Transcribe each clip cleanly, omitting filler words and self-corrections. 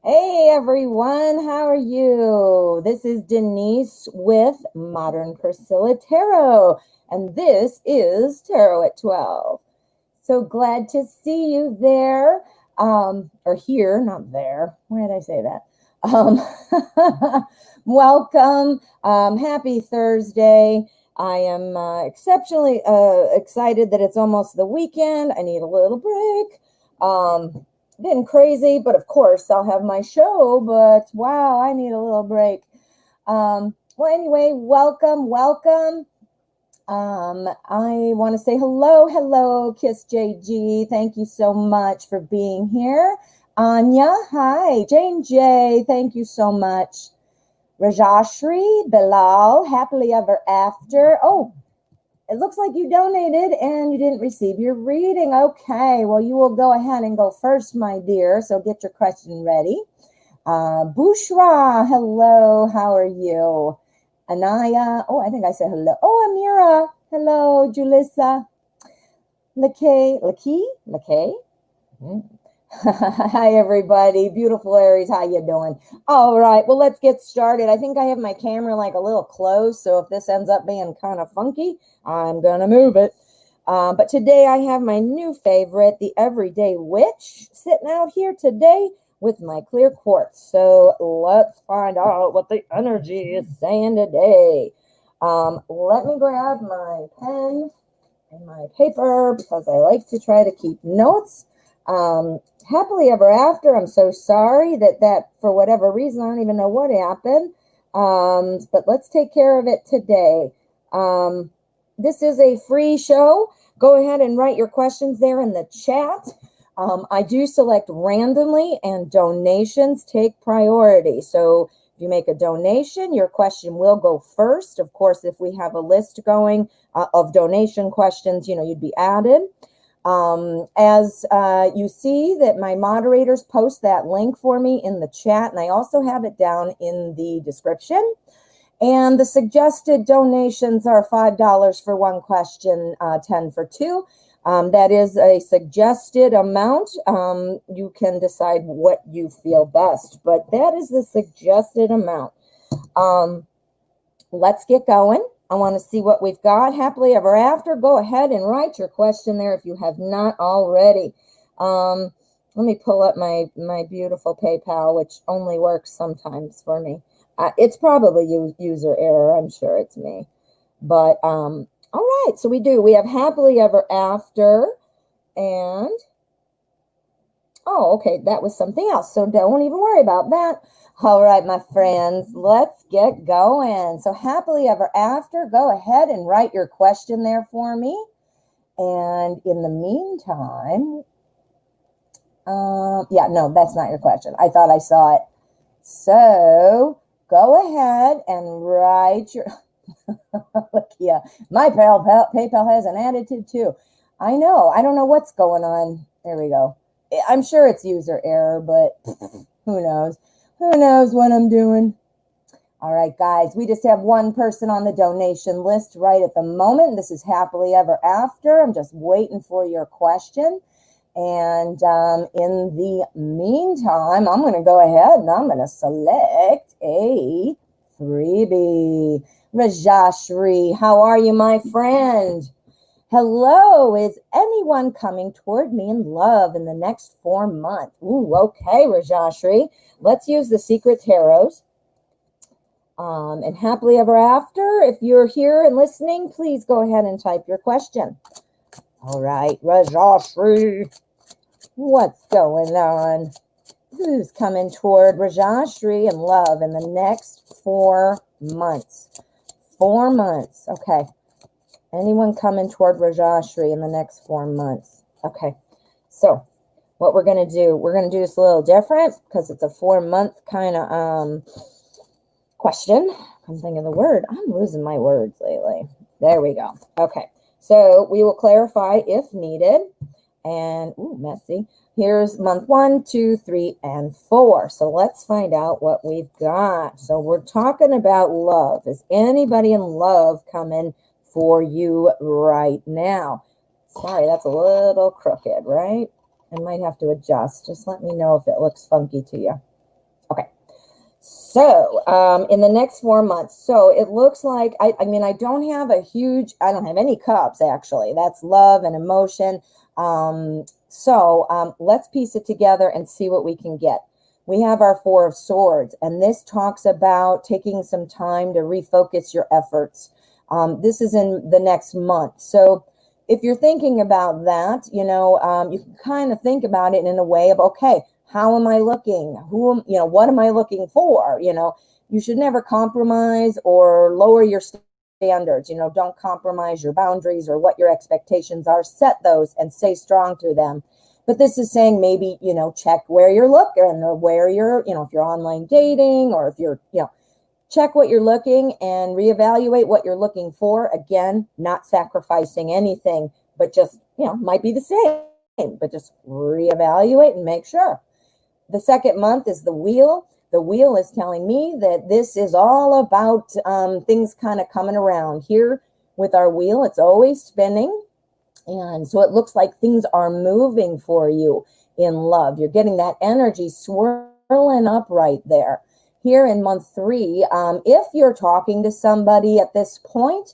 Hey everyone, how are you? This is Denise with Modern Priscilla Tarot, and this is Tarot at 12. So glad to see you there, or here, not there. Why did I say that? Welcome. Happy Thursday. I am exceptionally excited that it's almost the weekend. I need a little break. Been crazy, but of course I'll have my show, but wow, I need a little break. Well, anyway, welcome. I want to say hello, Kiss JG. Thank you so much for being here. Anya, hi. Jane J, thank you so much. Rajashri, Bilal, happily ever after. Oh, it looks like you donated and you didn't receive your reading. Okay, well, you will go ahead and go first, my dear. So get your question ready. Bushra, hello, how are you? Anaya, oh, I think I said hello. Oh, Amira, hello. Julissa, Lakay. Hi, everybody. Beautiful Aries, how you doing? All right, well, let's get started. I think I have my camera like a little close, so if this ends up being kind of funky, I'm gonna move it. But today I have my new favorite, the Everyday Witch, sitting out here today with my clear quartz. So let's find out what the energy is saying today. Let me grab my pen and my paper because I like to try to keep notes. Happily ever after, I'm so sorry that for whatever reason, I don't even know what happened. But let's take care of it today. This is a free show. Go ahead and write your questions there in the chat. I do select randomly, and donations take priority. So if you make a donation, your question will go first. Of course, if we have a list going of donation questions, you'd be added. As you see that my moderators post that link for me in the chat, and I also have it down in the description. And the suggested donations are $5 for one question, 10 for two. That is a suggested amount. You can decide what you feel best, but that is the suggested amount. Let's get going. I want to see what we've got. Happily ever after. Go ahead and write your question there if you have not already. Let me pull up my beautiful PayPal, which only works sometimes for me. It's probably user error. I'm sure it's me. But all right, so we have happily ever after, and oh, okay, that was something else. So don't even worry about that. All right, my friends, let's get going. So happily ever after, go ahead and write your question there for me. And in the meantime, yeah, no, that's not your question. I thought I saw it. So go ahead and write your, look, yeah, my PayPal has an attitude too. I know, I don't know what's going on. There we go. I'm sure it's user error, but who knows? Who knows what I'm doing? All right, guys, we just have one person on the donation list right at the moment. This is happily ever after. I'm just waiting for your question. And in the meantime, I'm going to go ahead and I'm going to select a freebie. Rajashri, how are you, my friend? Hello, is anyone coming toward me in love in the next 4 months? Ooh, okay, Rajashri. Let's use the secret tarots. And happily ever after, if you're here and listening, please go ahead and type your question. All right, Rajashri, what's going on? Who's coming toward Rajashri in love in the next 4 months? 4 months, okay. Anyone coming toward Rajashri in the next 4 months? Okay, so what we're going to do this a little different because it's a 4-month kind of question. I'm thinking of the word. I'm losing my words lately. There we go. Okay, so we will clarify if needed. And, ooh, messy. Here's month 1, 2, 3, and 4. So let's find out what we've got. So we're talking about love. Is anybody in love coming for you right now? Sorry, that's a little crooked, right? I might have to adjust. Just let me know if it looks funky to you. Okay. So, in the next 4 months, so it looks like, I mean, I don't have any cups actually. That's love and emotion. Let's piece it together and see what we can get. We have our Four of Swords, and this talks about taking some time to refocus your efforts. This is in the next month. So if you're thinking about that, you can kind of think about it in a way of, okay, how am I looking? What am I looking for? You should never compromise or lower your standards. Don't compromise your boundaries or what your expectations are. Set those and stay strong to them. But this is saying maybe, check where you're looking or where you're, if you're online dating or if you're, check what you're looking and reevaluate what you're looking for. Again, not sacrificing anything, but just, might be the same, but just reevaluate and make sure. The second month is the wheel. The wheel is telling me that this is all about things kind of coming around. Here with our wheel, it's always spinning. And so it looks like things are moving for you in love. You're getting that energy swirling up right there. Here in month 3, if you're talking to somebody at this point,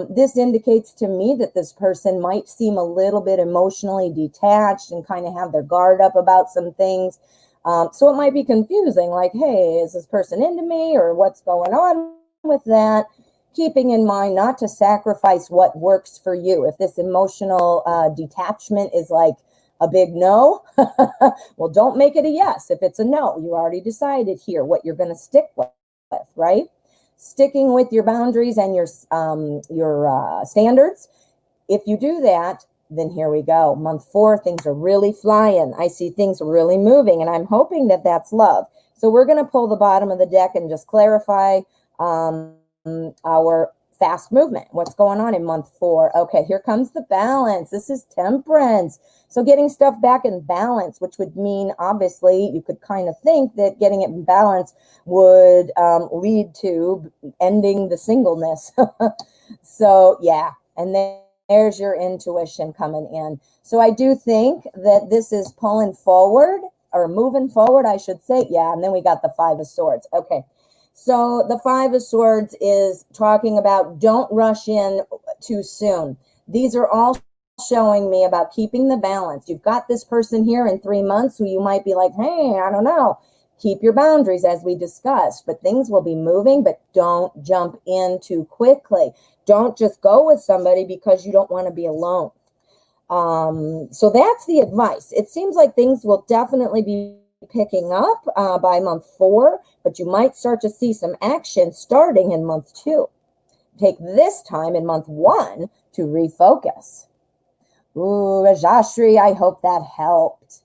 this indicates to me that this person might seem a little bit emotionally detached and kind of have their guard up about some things. So it might be confusing, like, hey, is this person into me or what's going on with that? Keeping in mind not to sacrifice what works for you. If this emotional detachment is like a big no, well, don't make it a yes. If it's a no, you already decided here what you're going to stick with, right? Sticking with your boundaries and your standards. If you do that, then here we go. Month 4, things are really flying. I see things really moving, and I'm hoping that that's love. So we're going to pull the bottom of the deck and just clarify our fast movement. What's going on in month 4? Okay, here comes the balance. This is temperance. So getting stuff back in balance, which would mean, obviously, you could kind of think that getting it in balance would lead to ending the singleness. So, yeah, and then there's your intuition coming in. So I do think that this is pulling forward or moving forward, I should say. Yeah, and then we got the Five of Swords. Okay, so the Five of Swords is talking about don't rush in too soon. These are all showing me about keeping the balance. You've got this person here in 3 months who you might be like, hey, I don't know. Keep your boundaries as we discussed, but things will be moving, but don't jump in too quickly. Don't just go with somebody because you don't want to be alone. So that's the advice. It seems like things will definitely be picking up by month 4, but you might start to see some action starting in month 2. Take this time in month 1 to refocus. Ooh, Rajashri, I hope that helped.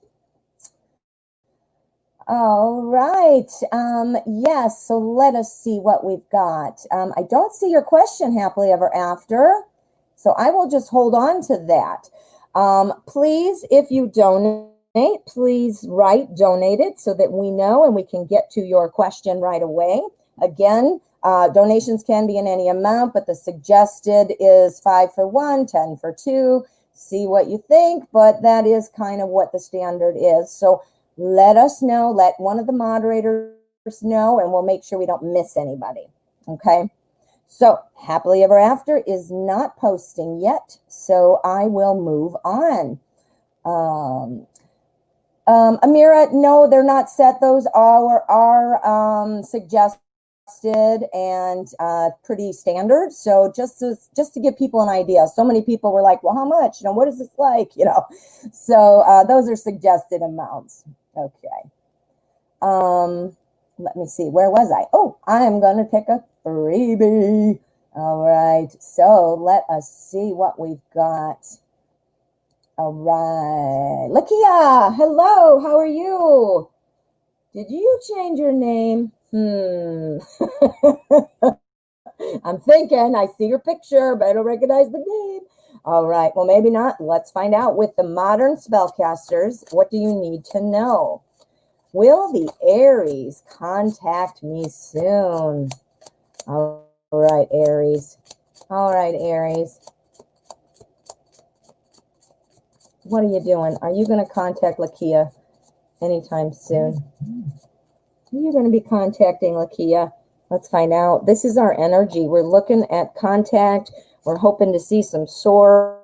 All right. Yes, so let us see what we've got. I don't see your question, happily ever after, so I will just hold on to that. Please, if you donate, please write donated so that we know and we can get to your question right away. Again, donations can be in any amount, but the suggested is 5 for 1, 10 for 2. See what you think, but that is kind of what the standard is. So let us know, let one of the moderators know, and we'll make sure we don't miss anybody. Okay. So happily ever after is not posting yet, so I will move on. Amira, no, they're not set. Those are suggested and pretty standard. So just to give people an idea, so many people were like, well, how much? What is this like? So those are suggested amounts. Okay. Let me see. Where was I? Oh, I am going to pick a freebie. All right. So let us see what we've got. All right. Lakia, hello. How are you? Did you change your name? I'm thinking. I see your picture, but I don't recognize the name. All right. Well, maybe not. Let's find out. With the modern spellcasters, what do you need to know? Will the Aries contact me soon? All right, Aries. All right, Aries. What are you doing? Are you going to contact Lakia anytime soon? Who are you going to be contacting, Lakia? Let's find out. This is our energy. We're looking at contact. We're hoping to see some swords.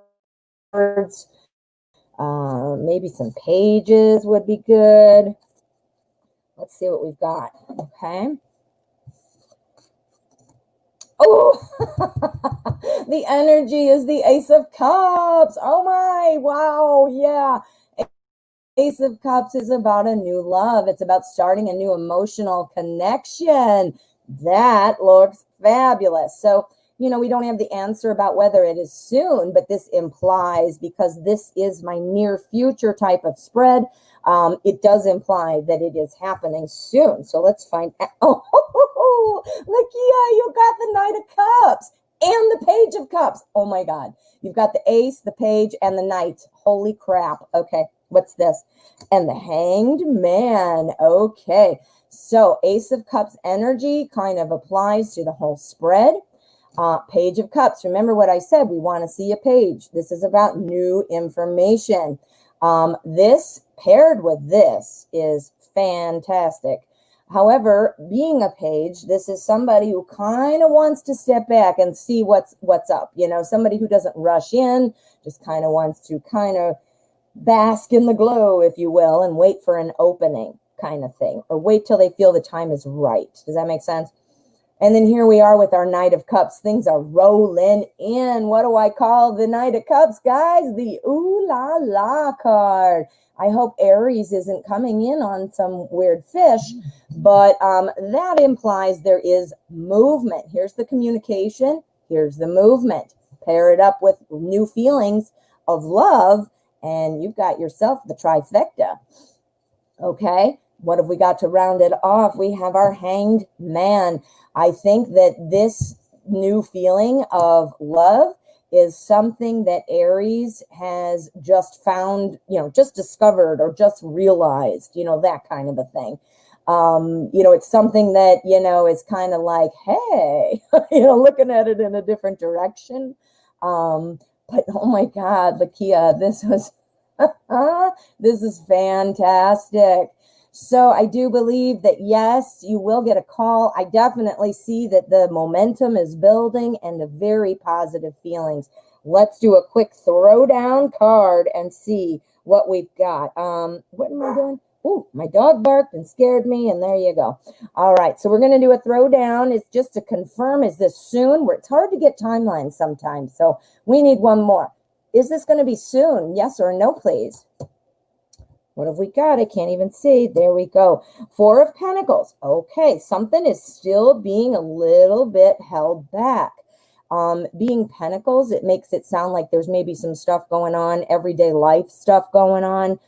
Maybe some pages would be good. Let's see what we've got. Okay. Oh, the energy is the Ace of Cups. Oh my, wow, yeah. Ace of Cups is about a new love. It's about starting a new emotional connection. That looks fabulous. So, you know, we don't have the answer about whether it is soon, but this implies, because this is my near future type of spread, it does imply that it is happening soon. So let's find out. Oh, Lakia, you got the Knight of Cups and the Page of Cups. Oh my God. You've got the Ace, the Page, and the Knight. Holy crap. Okay. What's this? And the Hanged Man. Okay. So Ace of Cups energy kind of applies to the whole spread. Page of Cups. Remember what I said. We want to see a page. This is about new information. This paired with this is fantastic. However, being a page, this is somebody who kind of wants to step back and see what's up. You know, somebody who doesn't rush in, just kind of wants to kind of bask in the glow, if you will, and wait for an opening kind of thing, or wait till they feel the time is right. Does that make sense? And then here we are with our Knight of Cups. Things are rolling in. What do I call the Knight of Cups, guys? The Ooh La La card. I hope Aries isn't coming in on some weird fish, but that implies there is movement. Here's the communication. Here's the movement. Pair it up with new feelings of love, and you've got yourself the trifecta. Okay, what have we got to round it off? We have our Hanged Man. I think that this new feeling of love is something that Aries has just found, you know, just discovered or just realized, you know, that kind of a thing. You know, it's something that, you know, is kind of like, hey, you know, looking at it in a different direction. But oh my God, Lakia, this was, this is fantastic. So I do believe that, yes, you will get a call. I definitely see that the momentum is building and the very positive feelings. Let's do a quick throwdown card and see what we've got. What am I doing? Ooh, my dog barked and scared me, and there you go. All right, so we're going to do a throwdown. It's just to confirm, is this soon? It's hard to get timelines sometimes, so we need one more. Is this going to be soon? Yes or no, please? What have we got? I can't even see. There we go. Four of Pentacles. Okay, something is still being a little bit held back. Being Pentacles, it makes it sound like there's maybe some stuff going on, everyday life stuff going on.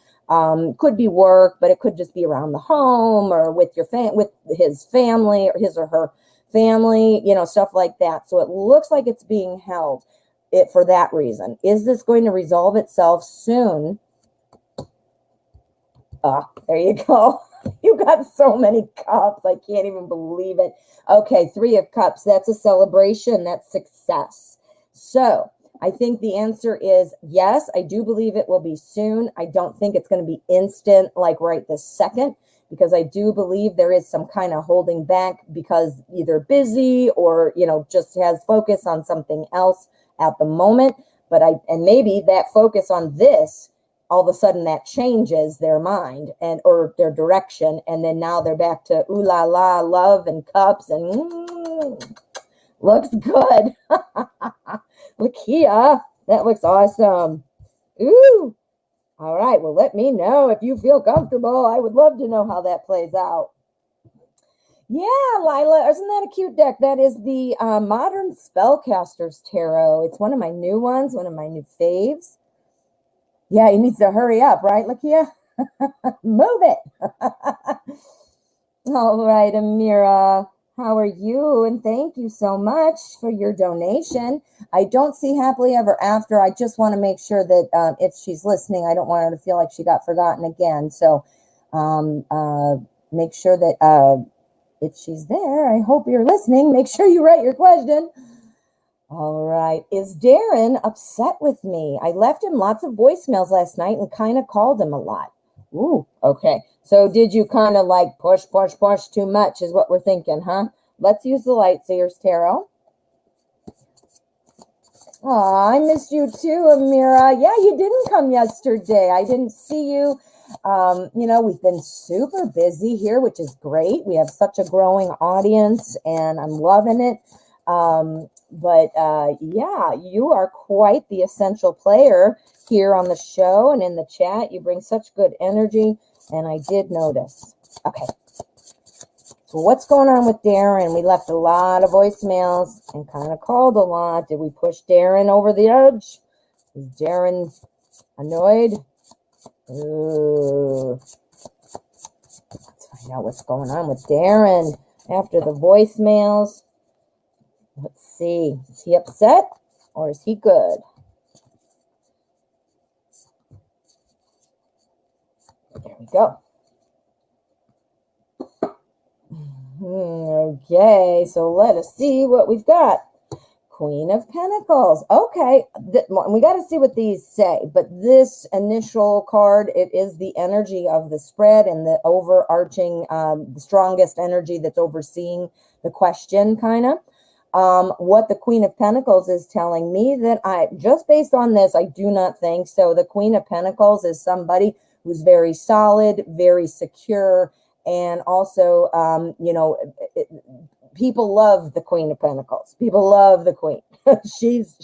Could be work, but it could just be around the home or with your with his family or his or her family, you know, stuff like that. So it looks like it's being held for that reason. Is this going to resolve itself soon? There you go. You got so many cups. I can't even believe it. Okay, Three of Cups. That's a celebration. That's success. So I think the answer is yes. I do believe it will be soon. I don't think it's going to be instant, like right this second, because I do believe there is some kind of holding back because either busy or, you know, just has focus on something else at the moment. But and maybe that focus on this, all of a sudden that changes their mind and or their direction, and then now they're back to ooh la la, love and cups, and looks good. Lakia, that looks awesome. Ooh. All right, well, let me know if you feel comfortable. I would love to know how that plays out. Yeah, Lila, isn't that a cute deck? That is the Modern Spellcasters Tarot. It's one of my new ones, one of my new faves. Yeah, he needs to hurry up, right, Lakia? Move it. All right, Amira, how are you? And thank you so much for your donation. I don't see Happily Ever After. I just want to make sure that if she's listening, I don't want her to feel like she got forgotten again. So make sure that if she's there, I hope you're listening. Make sure you write your question. All right. Is Darren upset with me? I left him lots of voicemails last night and kind of called him a lot. Ooh, okay. So did you kind of like push too much is what we're thinking, huh? Let's use the Lightseers Tarot. Oh, I missed you too, Amira. Yeah, you didn't come yesterday. I didn't see you. We've been super busy here, which is great. We have such a growing audience, and I'm loving it. Yeah, you are quite the essential player here on the show and in the chat. You bring such good energy, and I did notice. Okay. So what's going on with Darren? We left a lot of voicemails and kind of called a lot. Did we push Darren over the edge? Is Darren annoyed? Ooh. Let's find out what's going on with Darren after the voicemails. Let's see. Is he upset or is he good? There we go. Okay, so let us see what we've got. Queen of Pentacles. Okay, we got to see what these say. But this initial card, it is the energy of the spread and the overarching, the strongest energy that's overseeing the question, kind of. What the Queen of Pentacles is telling me that just based on this, I do not think so. The Queen of Pentacles is somebody who's very solid, very secure, and also, people love the Queen of Pentacles. People love the Queen. she's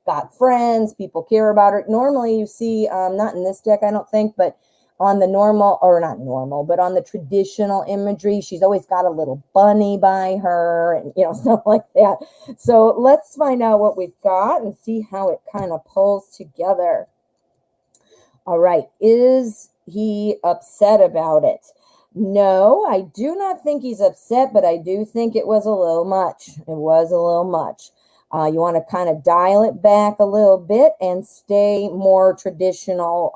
got friends. People care about her. Normally, you see, not in this deck, I don't think, but on the normal, or not normal, but on the traditional imagery, she's always got a little bunny by her, and stuff like that. So let's find out what we've got and see how it kind of pulls together. All right, is he upset about it? No, I do not think he's upset, but I do think it was a little much. It was a little much. You want to kind of dial it back a little bit and stay more traditional,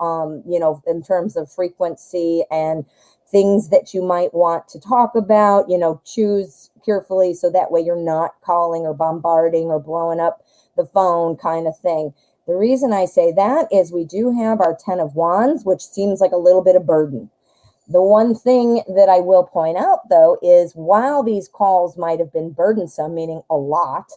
in terms of frequency and things that you might want to talk about. Choose carefully so that way you're not calling or bombarding or blowing up the phone kind of thing. The reason I say that is we do have our 10 of Wands, which seems like a little bit of burden. The one thing that I will point out, though, is while these calls might have been burdensome, meaning a lot,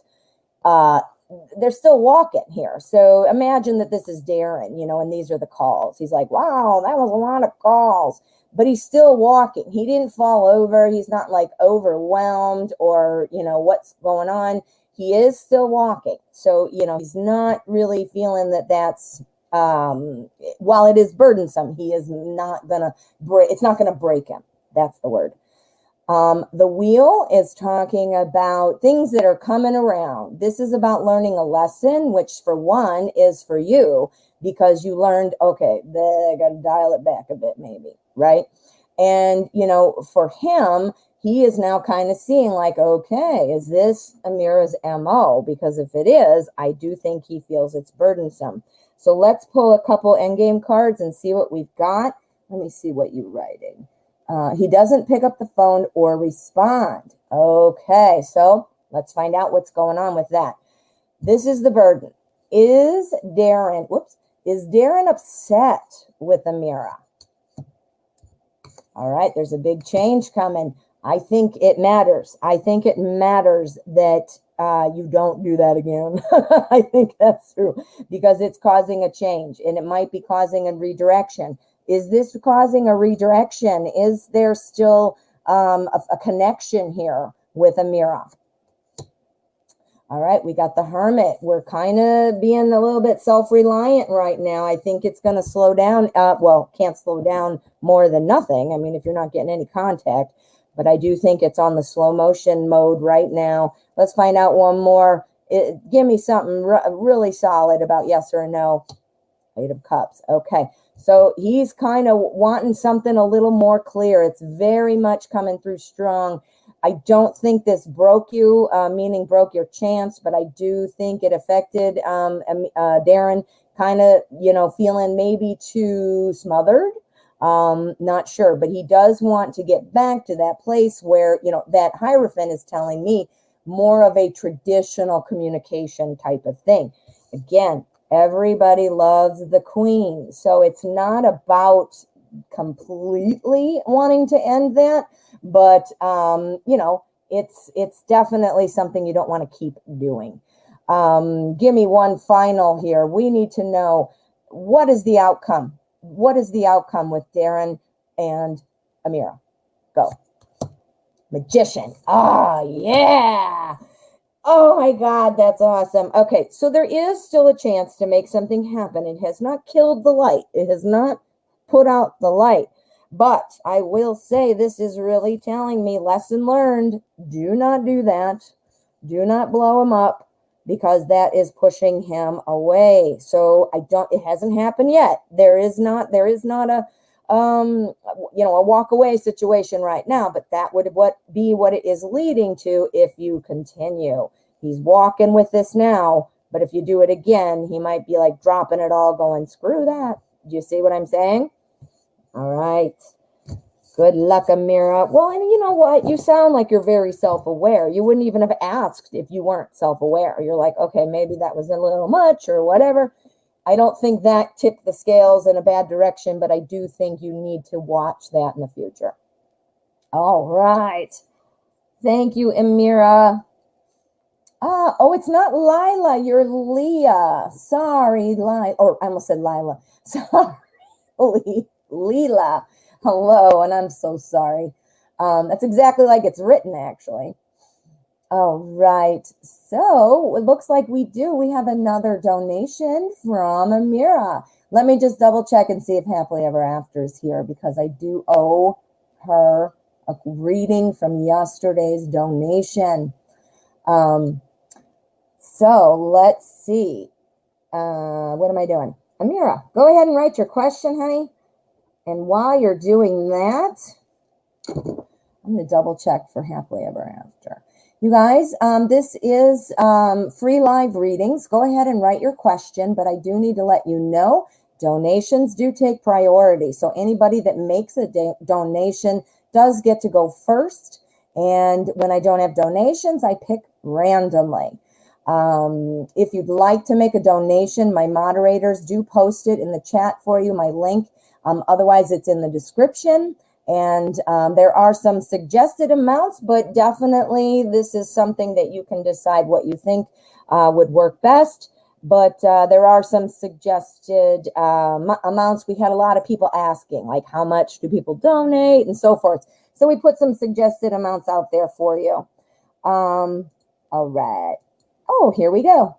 they're still walking here. So imagine that this is Darren, and these are the calls. He's like, wow, that was a lot of calls. But he's still walking. He didn't fall over. He's not like overwhelmed or, what's going on. He is still walking. So, he's not really feeling that that's... while it is burdensome, he is not gonna break. It's not gonna break him. That's the word. The wheel is talking about things that are coming around. This is about learning a lesson, which for one is for you because you learned, okay, I got to dial it back a bit, maybe, right? And for him, he is now kind of seeing like, okay, is this Amira's MO? Because if it is, I do think he feels it's burdensome. So let's pull a couple endgame cards and see what we've got. Let me see what you're writing. He doesn't pick up the phone or respond. Okay, so let's find out what's going on with that. This is the burden. Is Darren upset with Amira? All right, there's a big change coming. I think it matters. I think it matters that you don't do that again. I think that's true because it's causing a change and it might be causing a redirection. Is this causing a redirection? Is there still a connection here with Amira? All right, we got the Hermit. We're kind of being a little bit self-reliant right now. I think it's going to slow down. Can't slow down more than nothing. I mean, if you're not getting any contact. But I do think it's on the slow motion mode right now. Let's find out one more. Give me something really solid about yes or no. Eight of Cups. Okay. So he's kind of wanting something a little more clear. It's very much coming through strong. I don't think this broke you, meaning broke your chance, but I do think it affected Darren kind of, feeling maybe too smothered. Not sure, but he does want to get back to that place where, that Hierophant is telling me more of a traditional communication type of thing. Again, everybody loves the Queen. So it's not about completely wanting to end that, but it's definitely something you don't want to keep doing. Give me one final here. We need to know, what is the outcome? What is the outcome with Darren and Amira? Go. Magician. Ah, yeah. Oh my God, that's awesome. Okay, so there is still a chance to make something happen. It has not killed the light. It has not put out the light. But I will say, this is really telling me, lesson learned. Do not do that. Do not blow him up, because that is pushing him away. So it hasn't happened yet. There is not a a walk away situation right now, but that would be what it is leading to if you continue. He's walking with this now, but if you do it again, he might be like dropping it all, going, screw that. Do you see what I'm saying? All right. Good luck, Amira. Well, and you know what? You sound like you're very self-aware. You wouldn't even have asked if you weren't self-aware. You're like, okay, maybe that was a little much or whatever. I don't think that tipped the scales in a bad direction, but I do think you need to watch that in the future. All right. Thank you, Amira. Oh, it's not Lila. You're Leah. Sorry, Lila. Oh, I almost said Lila. Sorry, Leela. Hello, and I'm so sorry. That's exactly like it's written, actually. All right. So it looks like we have another donation from Amira. Let me just double check and see if Happily Ever After is here, because I do owe her a reading from yesterday's donation. So let's see. What am I doing? Amira, go ahead and write your question, honey. And while you're doing that, I'm going to double check for Happily Ever After. You guys, this is free live readings. Go ahead and write your question, but I do need to let you know, donations do take priority. So anybody that makes a donation does get to go first. And when I don't have donations, I pick randomly. If you'd like to make a donation, my moderators do post it in the chat for you, my link. Otherwise, it's in the description. And there are some suggested amounts, but definitely this is something that you can decide what you think would work best. But there are some suggested amounts. We had a lot of people asking, like, how much do people donate and so forth. So we put some suggested amounts out there for you. All right. Oh, here we go.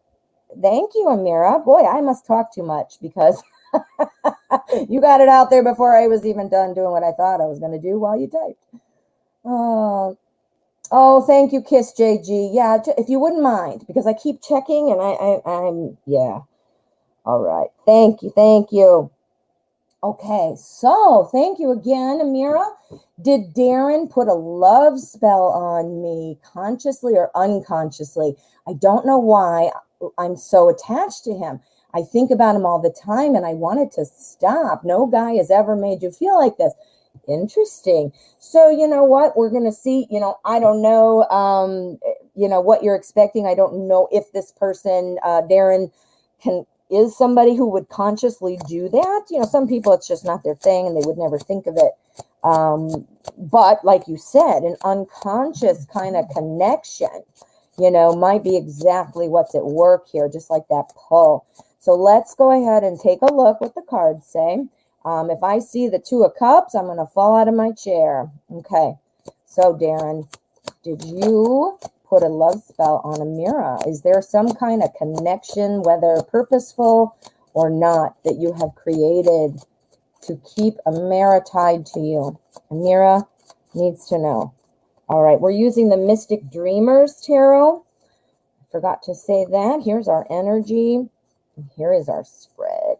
Thank you, Amira. Boy, I must talk too much, because you got it out there before I was even done doing what I thought I was going to do while you typed. Oh, thank you, Kiss JG. Yeah, if you wouldn't mind, because I keep checking and I'm, yeah. All right. Thank you. Thank you. Okay. So thank you again, Amira. Did Darren put a love spell on me, consciously or unconsciously? I don't know why I'm so attached to him. I think about him all the time, and I wanted to stop. No guy has ever made you feel like this. Interesting. So you know what? We're going to see, I don't know, what you're expecting. I don't know if this person, Darren, is somebody who would consciously do that. Some people, it's just not their thing and they would never think of it. But like you said, an unconscious kind of connection, might be exactly what's at work here, just like that pull. So let's go ahead and take a look what the cards say. If I see the Two of Cups, I'm going to fall out of my chair. Okay. So, Darren, did you put a love spell on Amira? Is there some kind of connection, whether purposeful or not, that you have created to keep Amira tied to you? Amira needs to know. All right. We're using the Mystic Dreamers Tarot. Forgot to say that. Here's our energy. Here is our spread.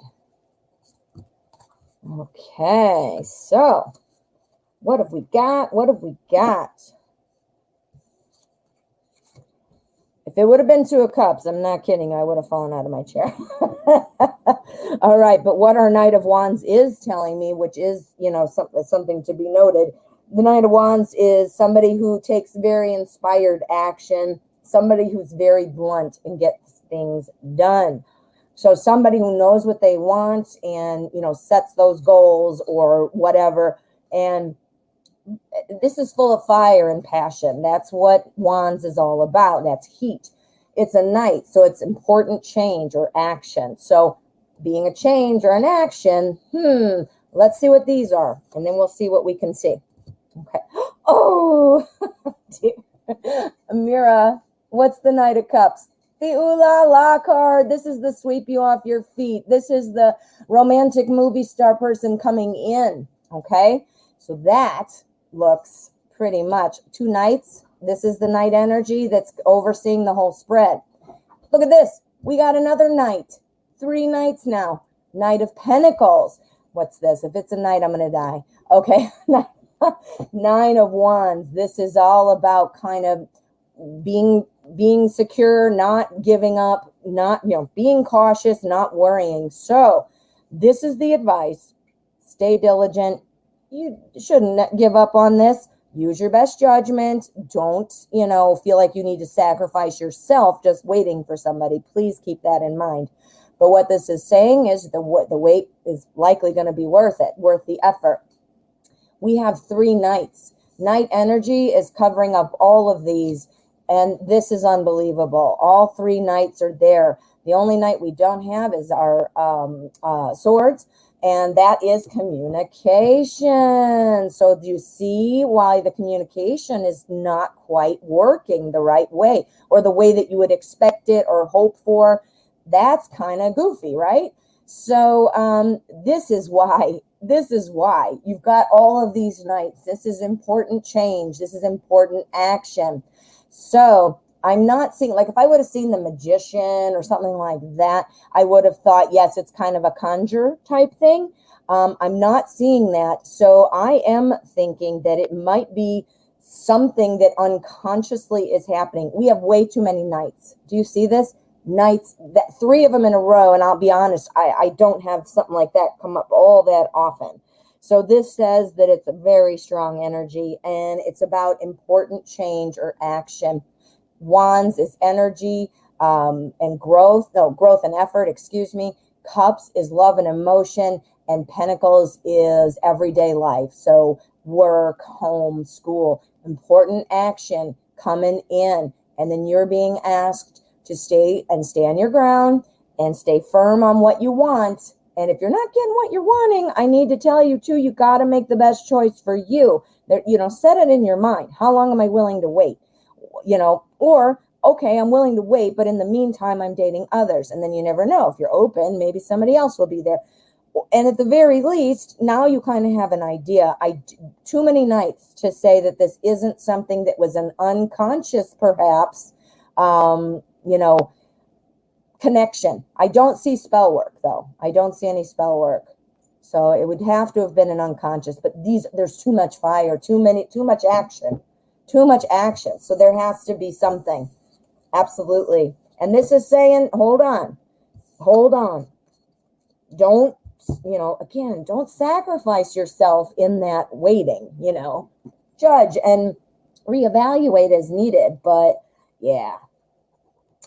Okay, so what have we got? What have we got? If it would have been Two of Cups, I'm not kidding, I would have fallen out of my chair. All right, but what our Knight of Wands is telling me, which is, something to be noted, the Knight of Wands is somebody who takes very inspired action, somebody who's very blunt and gets things done. So somebody who knows what they want and, you know, sets those goals or whatever. And this is full of fire and passion. That's what Wands is all about. That's heat. It's a knight, so it's important change or action. So being a change or an action, let's see what these are, and then we'll see what we can see. Okay. Oh, dear. Amira, what's the Knight of Cups? The ooh la la card. This is the sweep you off your feet. This is the romantic movie star person coming in. Okay, so that looks pretty much 2 knights. This is the knight energy that's overseeing the whole spread. Look at this. We got another knight. 3 knights now. Knight of Pentacles. What's this? If it's a knight, I'm going to die. Okay. 9 of Wands. This is all about kind of being secure, not giving up, not, you know, being cautious, not worrying. So this is the advice. Stay diligent. You shouldn't give up on this. Use your best judgment. Don't, you know, feel like you need to sacrifice yourself just waiting for somebody. Please keep that in mind. But what this is saying is the wait is likely going to be worth it, worth the effort. We have 3 knights. Knight energy is covering up all of these, and this is unbelievable. All 3 knights are there. The only knight we don't have is our swords, and that is communication. So do you see why the communication is not quite working the right way, or the way that you would expect it or hope for? That's kind of goofy, right? So this is why you've got all of these knights. This is important change. This is important action. So I'm not seeing, like, if I would have seen the Magician or something like that, I would have thought, yes, it's kind of a conjure type thing. I'm not seeing that. So I am thinking that it might be something that unconsciously is happening. We have way too many knights. Do you see this? Knights, that 3 of them in a row, and I'll be honest, I don't have something like that come up all that often. So this says that it's a very strong energy, and it's about important change or action. Wands is energy and growth and effort, excuse me. Cups is love and emotion, and Pentacles is everyday life. So work, home, school, important action coming in, and then you're being asked to stay on your ground and stay firm on what you want. And if you're not getting what you're wanting, I need to tell you too, you got to make the best choice for you. That, you know, set it in your mind. How long am I willing to wait? You know, or, okay, I'm willing to wait, but in the meantime, I'm dating others. And then you never know. If you're open, maybe somebody else will be there. And at the very least, now you kind of have an idea. Too many nights to say that this isn't something that was an unconscious, perhaps, you know, connection. I don't see spell work, though. I don't see any spell work. So it would have to have been an unconscious, but there's too much fire, too much action. So there has to be something. Absolutely. And this is saying, hold on. Don't, you know, again, don't sacrifice yourself in that waiting, you know, judge and reevaluate as needed. But yeah.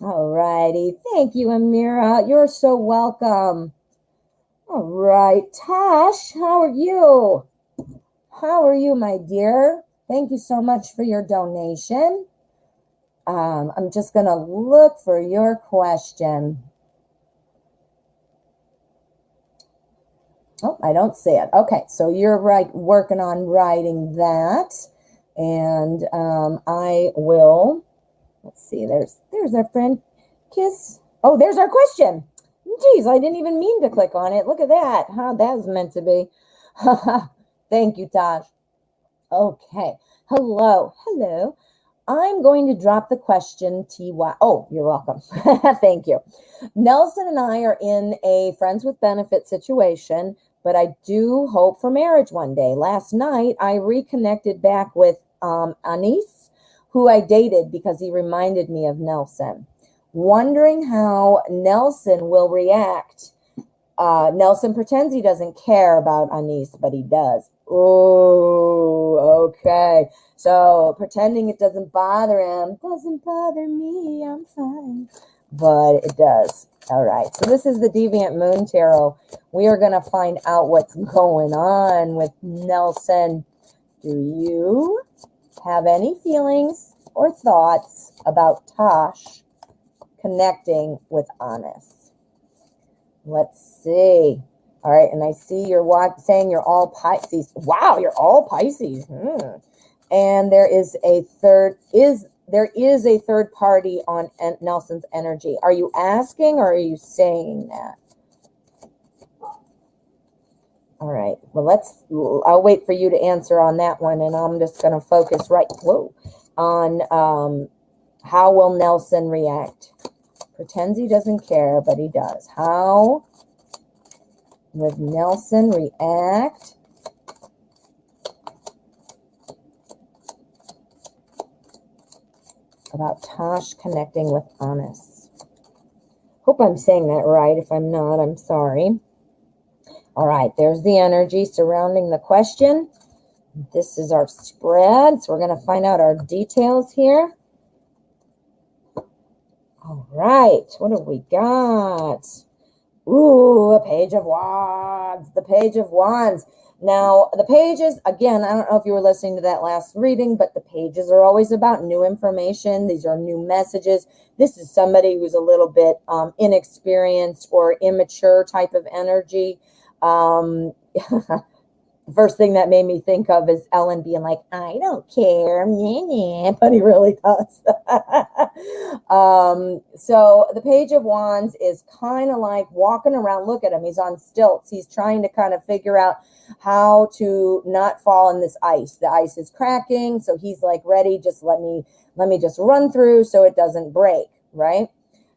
All righty. Thank you, Amira. You're so welcome. All right. Tosh, how are you? How are you, my dear? Thank you so much for your donation. I'm just going to look for your question. Oh, I don't see it. Okay, so you're working on writing that. And I will... Let's see, there's our friend Kiss. Oh, there's our question. Geez, I didn't even mean to click on it. Look at that. How that was meant to be. Thank you, Tosh. Okay. Hello. I'm going to drop the question, TY. Oh, you're welcome. Thank you. Nelson and I are in a friends with benefit situation, but I do hope for marriage one day. Last night, I reconnected back with Anis, who I dated because he reminded me of Nelson. Wondering how Nelson will react. Nelson pretends he doesn't care about Anis, but he does. Oh, okay. So pretending it doesn't bother him. Doesn't bother me, I'm fine. But it does. All right, so this is the Deviant Moon Tarot. We are going to find out what's going on with Nelson. Do you have any feelings or thoughts about Tosh connecting with Honest? Let's see. All right, and I see you're saying you're all Pisces. Wow, you're all Pisces. And there is a third party on Nelson's energy. Are you asking or are you saying that? All right. Well, I'll wait for you to answer on that one, and I'm just going to focus on how will Nelson react? Pretends he doesn't care, but he does. How would Nelson react about Tosh connecting with Honest? Hope I'm saying that right. If I'm not, I'm sorry. All right, there's the energy surrounding the question. This is our spread, so we're going to find out our details here. All right, what have we got? Ooh, a Page of Wands. The Page of Wands. Now, the pages, again, I don't know if you were listening to that last reading, but the pages are always about new information. These are new messages. This is somebody who's a little bit inexperienced or immature type of energy. First thing that made me think of is Ellen being like, I don't care, but he really does. So the Page of Wands is kind of like walking around. Look at him. He's on stilts. He's trying to kind of figure out how to not fall in this ice. The ice is cracking. So he's like, ready. Just let me just run through so it doesn't break. Right.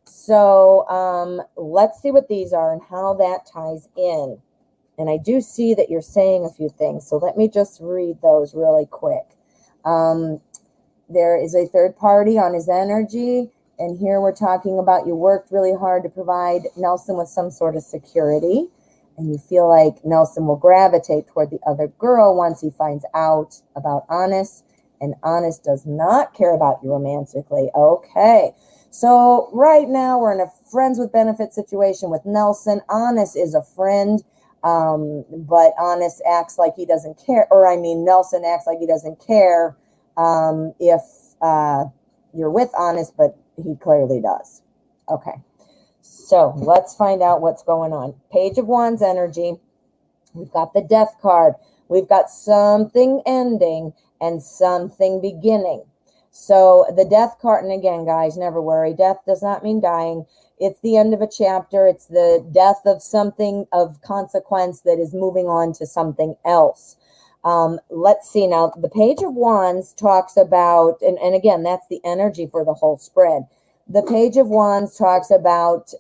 So let's see what these are and how that ties in. And I do see that you're saying a few things, so let me just read those really quick. There is a third party on his energy, and here we're talking about you worked really hard to provide Nelson with some sort of security, and you feel like Nelson will gravitate toward the other girl once he finds out about Honest, and Honest does not care about you romantically. Okay, so right now we're in a friends with benefit situation with Nelson. Honest is a friend. But Honest acts like he doesn't care, Nelson acts like he doesn't care if you're with Honest, but he clearly does. Okay, so let's find out what's going on. Page of Wands energy. We've got the Death card. We've got something ending and something beginning. So the Death card, and again, guys, never worry. Death does not mean dying. It's the end of a chapter. It's the death of something of consequence that is moving on to something else. Let's see now. The Page of Wands talks about, and again, that's the energy for the whole spread. The Page of Wands talks about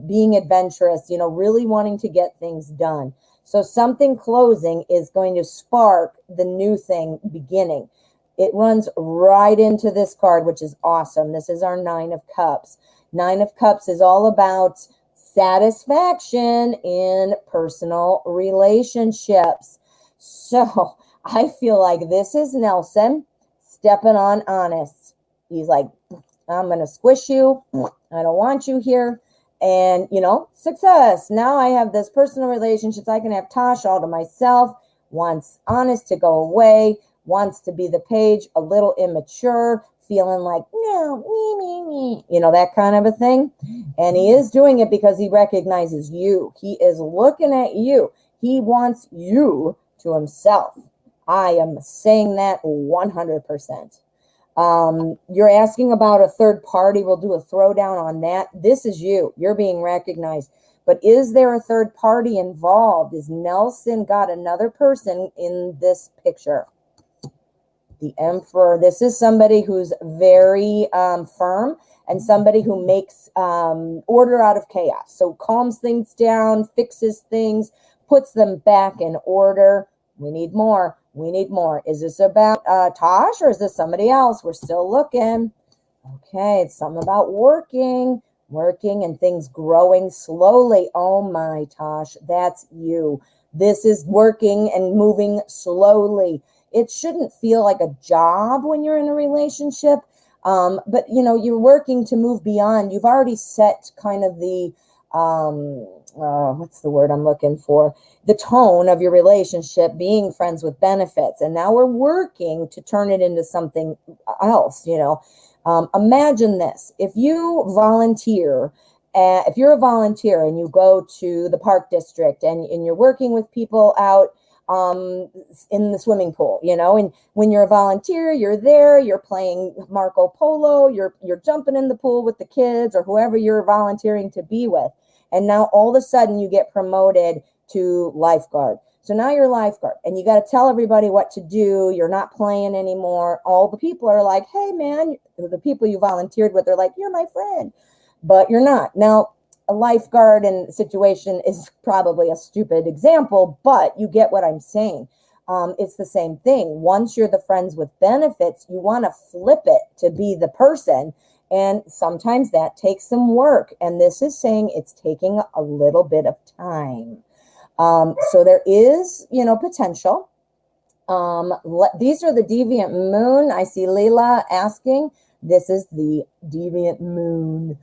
being adventurous, really wanting to get things done. So something closing is going to spark the new thing beginning. It runs right into this card, which is awesome. This is our Nine of Cups. Nine of Cups is all about satisfaction in personal relationships. So I feel like this is Nelson stepping on Honest. He's like, I'm going to squish you. I don't want you here. And, success. Now I have this personal relationships. I can have Tosh all to myself. Wants Honest to go away. Wants to be the page, a little immature, feeling like, no, me, that kind of a thing. And he is doing it because he recognizes you. He is looking at you. He wants you to himself. I am saying that 100%. You're asking about a third party. We'll do a throwdown on that. This is you. You're being recognized. But is there a third party involved? Is Nelson got another person in this picture? The Emperor. This is somebody who's very firm and somebody who makes order out of chaos. So calms things down, fixes things, puts them back in order. We need more. We need more. Is this about Tosh or is this somebody else? We're still looking. Okay, it's something about working and things growing slowly. Oh my, Tosh, that's you. This is working and moving slowly. It shouldn't feel like a job when you're in a relationship, but you're working to move beyond. You've already set kind of the what's the word I'm looking for? The tone of your relationship being friends with benefits. And now we're working to turn it into something else, you know. Imagine this. If you volunteer, if you're a volunteer and you go to the park district and you're working with people out in the swimming pool, you know, and when you're a volunteer, you're there, you're playing Marco Polo, you're jumping in the pool with the kids or whoever you're volunteering to be with. And now all of a sudden you get promoted to lifeguard. So now you're lifeguard and you got to tell everybody what to do. You're not playing anymore. All the people are like, hey man, the people you volunteered with are like, you're my friend, but you're not. Now, a lifeguard and situation is probably a stupid example, but you get what I'm saying. It's the same thing. Once you're the friends with benefits, you want to flip it to be the person. And sometimes that takes some work. And this is saying it's taking a little bit of time. So there is, you know, potential. These are the deviant moon. I see Leila asking. This is the deviant moon.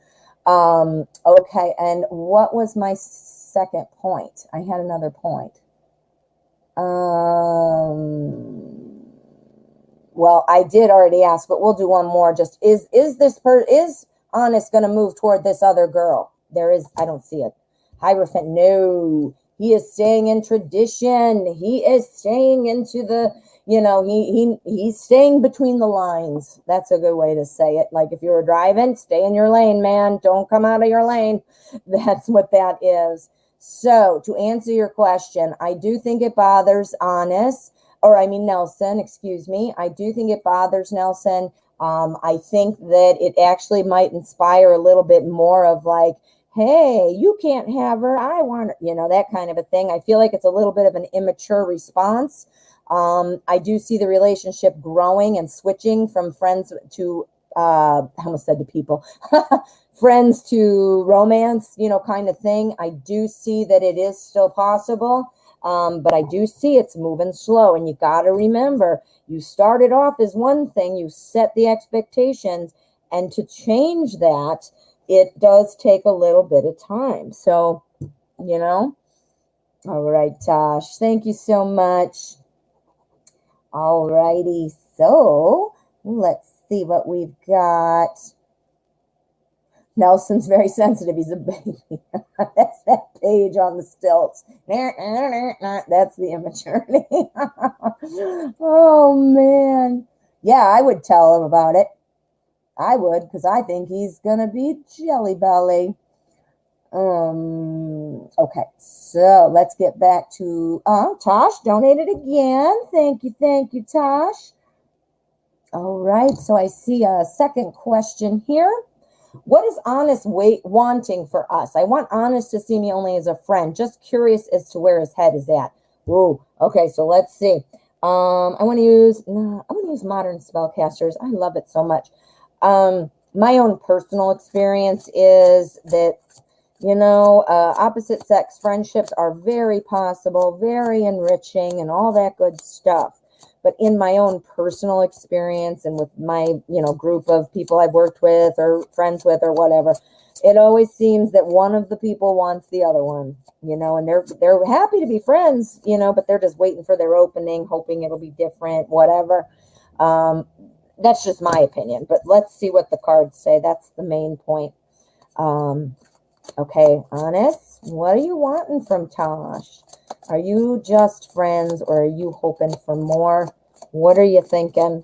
Okay, and what was my second point? I had another point. Well, I did already ask, but we'll do one more. Just is Honest going to move toward this other girl? There is, I don't see it. Hierophant, no. He is staying in tradition. He is staying into the, you know, he's staying between the lines. That's a good way to say it. Like if you were driving, stay in your lane, man. Don't come out of your lane. That's what that is. So to answer your question, I do think it bothers Nelson, excuse me. I do think it bothers Nelson. I think that it actually might inspire a little bit more of like, hey, you can't have her. I want her, you know, that kind of a thing. I feel like it's a little bit of an immature response. I do see the relationship growing and switching from friends to, I almost said to people, friends to romance, you know, kind of thing. I do see that it is still possible. But I do see it's moving slow. And you got to remember, you started off as one thing, you set the expectations, and to change that, it does take a little bit of time. So, you know, all right, Tosh, thank you so much. All righty, so let's see what we've got. Nelson's very sensitive. He's a baby. That's that page on the stilts. That's the immaturity. Oh, man. Yeah, I would tell him about it. I would, because I think he's going to be jelly belly. Okay, so let's get back to Tosh donated again. Thank you, Tosh. All right, so I see a second question here. What is Honest wanting for us? I want Honest to see me only as a friend. Just curious as to where his head is at. Whoa. Okay, so let's see. I want to use modern spellcasters. I love it so much. My own personal experience is that, you know, opposite sex friendships are very possible, very enriching, and all that good stuff. But in my own personal experience and with my, you know, group of people I've worked with or friends with or whatever, it always seems that one of the people wants the other one, you know, and they're happy to be friends, you know, but they're just waiting for their opening, hoping it'll be different, whatever. That's just my opinion, but let's see what the cards say. That's the main point. Okay, Honest, what are you wanting from Tosh? Are you just friends or are you hoping for more? What are you thinking?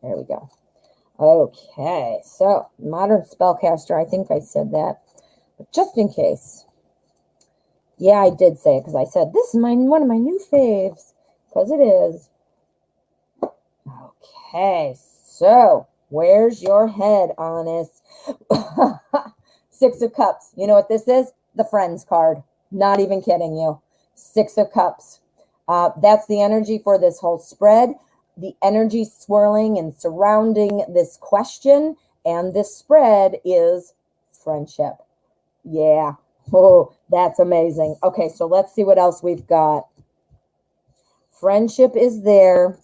There we go. Okay, so modern spellcaster, I think I said that, but just in case. Yeah, I did say it because I said this is one of my new faves, because it is. Okay, so where's your head, Honest? 6 of Cups. You know what this is? The Friends card. Not even kidding you. 6 of Cups. That's the energy for this whole spread. The energy swirling and surrounding this question and this spread is friendship. Yeah. Oh, that's amazing. Okay, so let's see what else we've got. Friendship is there.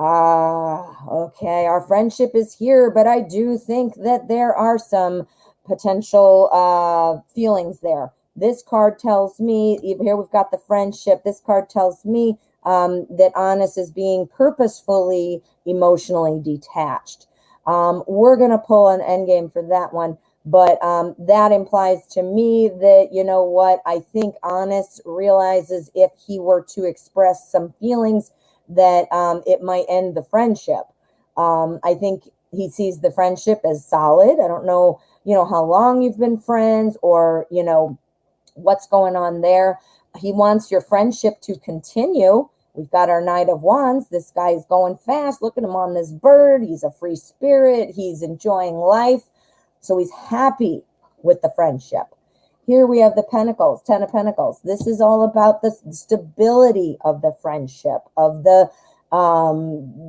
Okay. Our friendship is here, but I do think that there are some potential feelings there. This card tells me, here we've got the friendship. This card tells me that Honest is being purposefully emotionally detached. We're going to pull an endgame for that one. But that implies to me that, you know what, I think Honest realizes if he were to express some feelings that it might end the friendship. I think he sees the friendship as solid. I don't know, how long you've been friends or, what's going on there. He wants your friendship to continue. We've got our Knight of Wands. This guy's going fast. Look at him on this bird. He's a free spirit. He's enjoying life. So he's happy with the friendship. Here we have the Pentacles, Ten of Pentacles. This is all about the stability of the friendship, of the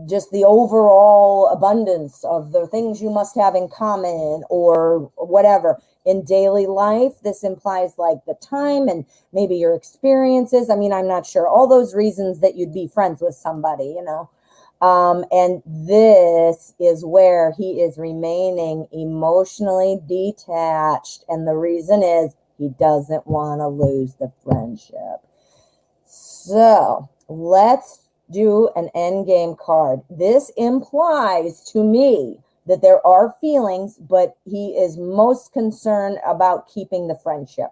just the overall abundance of the things you must have in common or whatever. In daily life, this implies like the time and maybe your experiences. I mean, I'm not sure. All those reasons that you'd be friends with somebody, and this is where he is remaining emotionally detached. And the reason is he doesn't want to lose the friendship. So let's do an endgame card. This implies to me that there are feelings, but he is most concerned about keeping the friendship.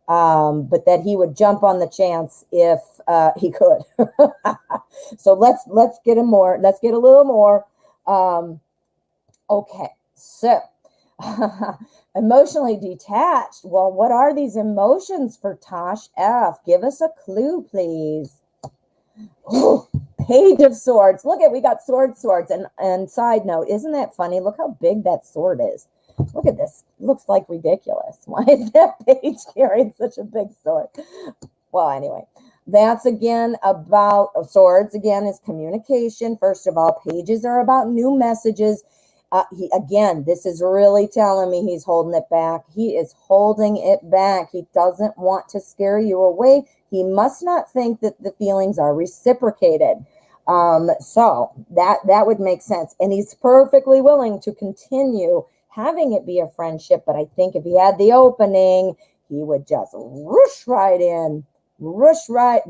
But that he would jump on the chance if he could. So let's get him more. Let's get a little more. Okay, so emotionally detached. Well, what are these emotions for Tosh F? Give us a clue, please. Ooh, Page of Swords. Look at, we got swords. And side note, isn't that funny? Look how big that sword is. Look at this. It looks like ridiculous. Why is that page carrying such a big sword? Well, anyway, that's again about swords. Again, is communication. First of all, pages are about new messages. This is really telling me he's holding it back. He is holding it back. He doesn't want to scare you away. He must not think that the feelings are reciprocated. So that would make sense. And he's perfectly willing to continue having it be a friendship. But I think if he had the opening, he would just rush right in. Rush right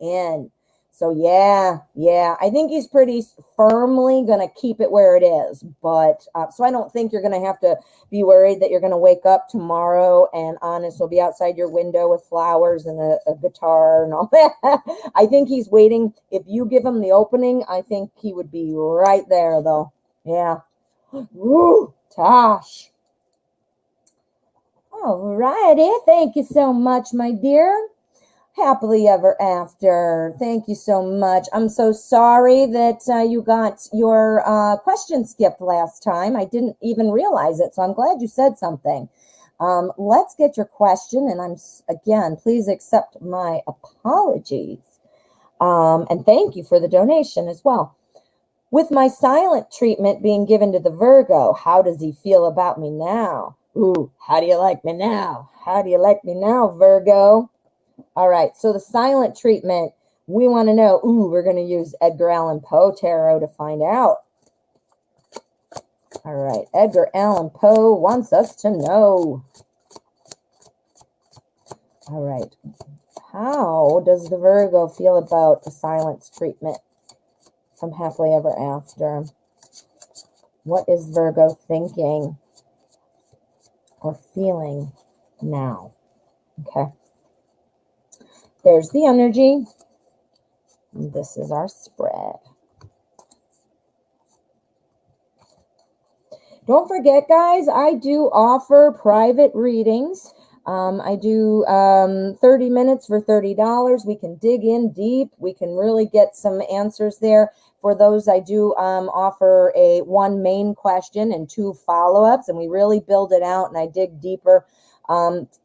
in. So yeah, I think he's pretty firmly going to keep it where it is. But so I don't think you're going to have to be worried that you're going to wake up tomorrow and Honest will be outside your window with flowers and a guitar and all that. I think he's waiting. If you give him the opening, I think he would be right there, though. Yeah. Woo, Tosh. All righty. Thank you so much, my dear. Happily ever after. Thank you so much. I'm so sorry that you got your question skipped last time. I didn't even realize it, so I'm glad you said something. Let's get your question, and again, please accept my apologies. And thank you for the donation as well. With my silent treatment being given to the Virgo, how does he feel about me now? Ooh, how do you like me now? How do you like me now, Virgo? All right, so the silent treatment, we want to know. Ooh, we're going to use Edgar Allan Poe Tarot to find out. All right, Edgar Allan Poe wants us to know. All right, how does the Virgo feel about the silence treatment from Happily Ever After? What is Virgo thinking or feeling now? Okay. There's the energy. This is our spread. Don't forget, guys, I do offer private readings. I do 30 minutes for $30. We can dig in deep. We can really get some answers there. For those, I do offer one main question and 2 follow-ups, and we really build it out, and I dig deeper.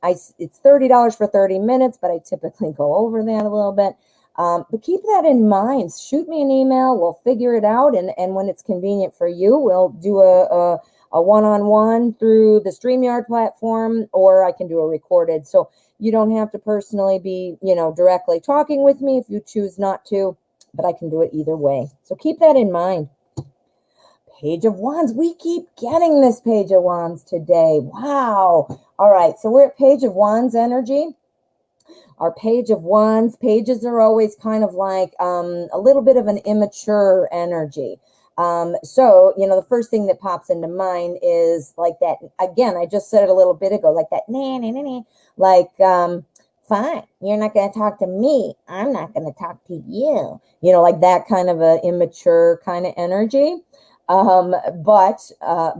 It's $30 for 30 minutes, but I typically go over that a little bit. But keep that in mind. Shoot me an email. We'll figure it out. And when it's convenient for you, we'll do a one-on-one through the StreamYard platform, or I can do a recorded. So you don't have to personally be, directly talking with me if you choose not to. but I can do it either way. So keep that in mind. Page of Wands. We keep getting this Page of Wands today. Wow. All right. So we're at Page of Wands energy. Our Page of Wands, pages are always kind of like a little bit of an immature energy. So, the first thing that pops into mind is like that. Again, I just said it a little bit ago, like that, like, fine, you're not going to talk to me. I'm not going to talk to you. Like that kind of a immature kind of energy. But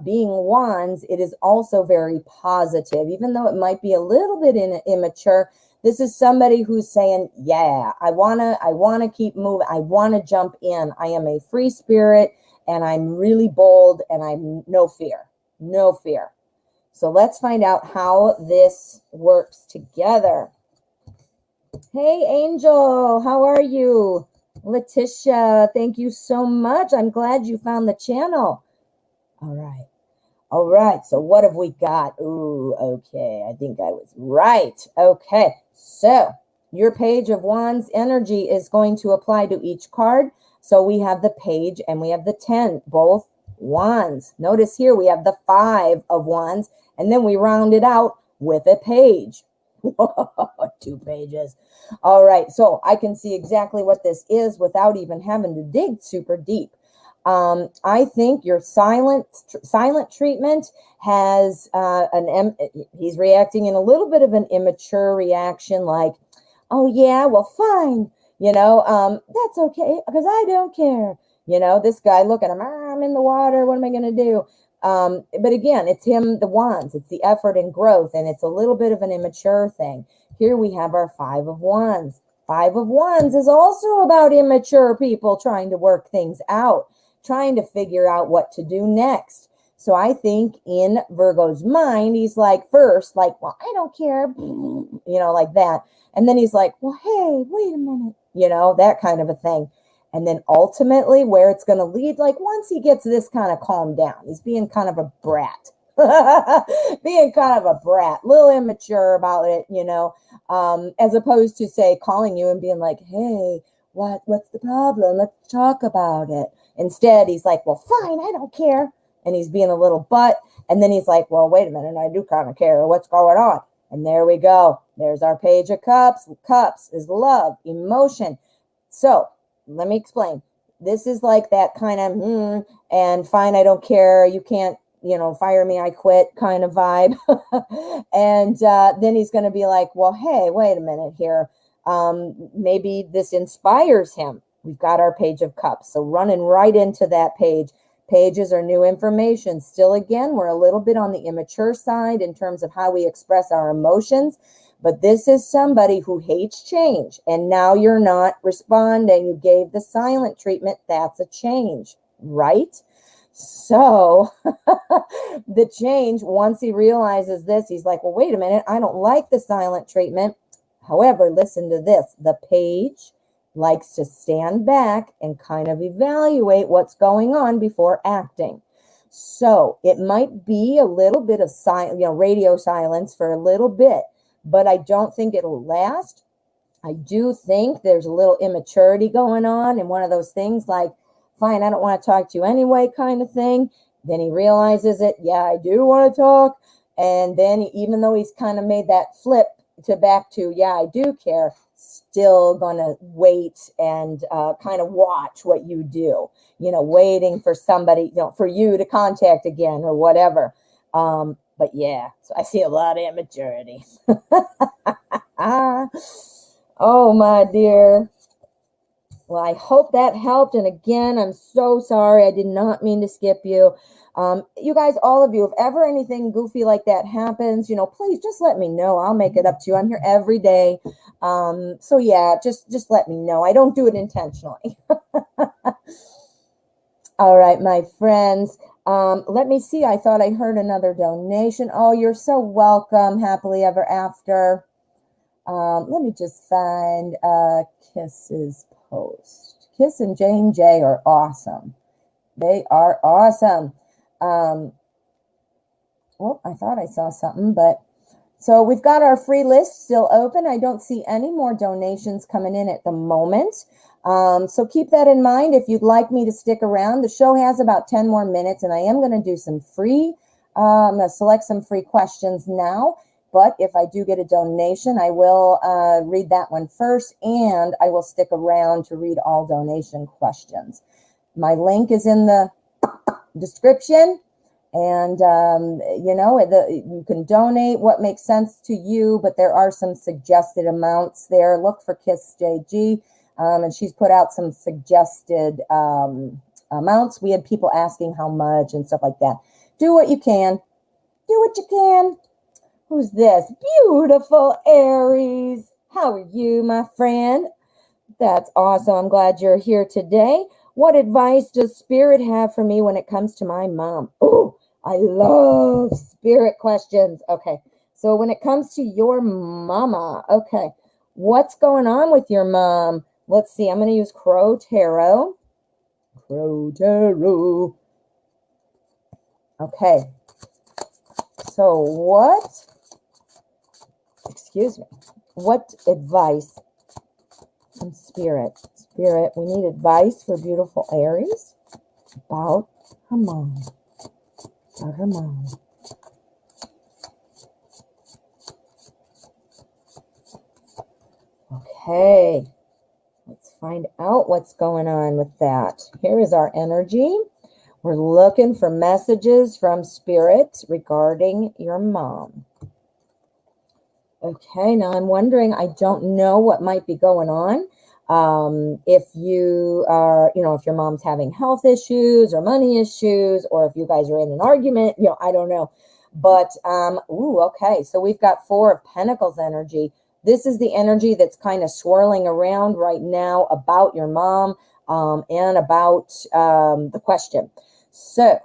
being Wands, it is also very positive, even though it might be a little bit immature. This is somebody who's saying, yeah, I want to keep moving. I want to jump in. I am a free spirit and I'm really bold and I'm no fear. So let's find out how this works together. Hey, Angel, how are you? Letitia, thank you so much. I'm glad you found the channel. All right. So what have we got? Ooh, okay. I think I was right. Okay. So your Page of Wands energy is going to apply to each card. So we have the Page and we have the 10, both Wands. Notice here we have the 5 of Wands, and then we round it out with a page. 2 pages. All right. So I can see exactly what this is without even having to dig super deep. I think your silent treatment has he's reacting in a little bit of an immature reaction, like, oh yeah, well, fine, that's okay because I don't care. This guy, look at him, I'm in the water, what am I going to do? But again, it's him, the Wands, it's the effort and growth, and it's a little bit of an immature thing. Here we have our 5 of Wands. 5 of Wands is also about immature people trying to work things out, trying to figure out what to do next. So I think in Virgo's mind, he's like, first, like, well, I don't care, like that. And then he's like, well, hey, wait a minute, that kind of a thing. And then ultimately where it's going to lead, like once he gets this kind of calmed down, he's being kind of a brat, little immature about it, as opposed to say calling you and being like, hey, what's the problem? Let's talk about it. Instead, he's like, well, fine, I don't care. And he's being a little butt. And then he's like, well, wait a minute, I do kind of care. What's going on? And there we go. There's our Page of Cups. Cups is love, emotion. So let me explain. This is like that kind of, and fine, I don't care. You can't, fire me, I quit kind of vibe. And then he's going to be like, well, hey, wait a minute here. Maybe this inspires him. We've got our Page of Cups. So running right into that page. Pages are new information. Still, again, we're a little bit on the immature side in terms of how we express our emotions. But this is somebody who hates change. And now you're not responding. You gave the silent treatment. That's a change, right? So the change, once he realizes this, he's like, well, wait a minute. I don't like the silent treatment. However, listen to this. The Page likes to stand back and kind of evaluate what's going on before acting. So it might be a little bit of radio silence for a little bit, but I don't think it'll last. I do think there's a little immaturity going on, and one of those things like, fine, I don't want to talk to you anyway kind of thing. Then he realizes it. Yeah, I do want to talk. And then even though he's kind of made that flip to back to, yeah, I do care, still going to wait and kind of watch what you do, waiting for somebody, for you to contact again or whatever. But yeah, so I see a lot of immaturity. Oh, my dear. Well, I hope that helped. And again, I'm so sorry. I did not mean to skip you. You guys, all of you, if ever anything goofy like that happens, please just let me know. I'll make it up to you. I'm here every day. So yeah, just let me know. I don't do it intentionally. All right, my friends. Let me see. I thought I heard another donation. Oh, you're so welcome. Happily ever after. Let me just find Kiss's post. Kiss and Jane J are awesome. They are awesome. Well, I thought I saw something, but so we've got our free list still open. I don't see any more donations coming in at the moment. So keep that in mind if you'd like me to stick around. The show has about 10 more minutes, and I am going to do some free, I'm going to select some free questions now. But if I do get a donation, I will read that one first, and I will stick around to read all donation questions. My link is in the description, and you can donate what makes sense to you, but there are some suggested amounts there. Look for Kiss JG, and she's put out some suggested amounts. We had people asking how much and stuff like that. Do what you can. Do what you can. Who's this? Beautiful Aries. How are you, my friend? That's awesome. I'm glad you're here today. What advice does Spirit have for me when it comes to my mom? Oh, I love Spirit questions. Okay, so when it comes to your mama, okay, what's going on with your mom? Let's see. I'm going to use Crow Tarot. Crow Tarot. Okay. So what advice from Spirit? Spirit, we need advice for beautiful Aries about her mom. About her mom. Okay. Let's find out what's going on with that. Here is our energy. We're looking for messages from Spirit regarding your mom. Okay, now I'm wondering, I don't know what might be going on. If you are, if your mom's having health issues or money issues, or if you guys are in an argument, I don't know. But, okay, so we've got 4 of Pentacles energy. This is the energy that's kind of swirling around right now about your mom and about the question. So,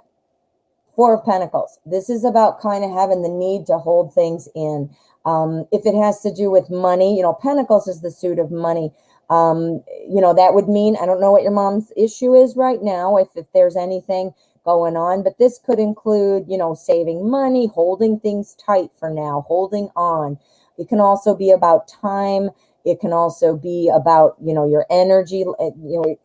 4 of Pentacles. This is about kind of having the need to hold things in. If it has to do with money, Pentacles is the suit of money. That would mean, I don't know what your mom's issue is right now, if there's anything going on, but this could include, saving money, holding things tight for now, holding on. It can also be about time. It can also be about, your energy,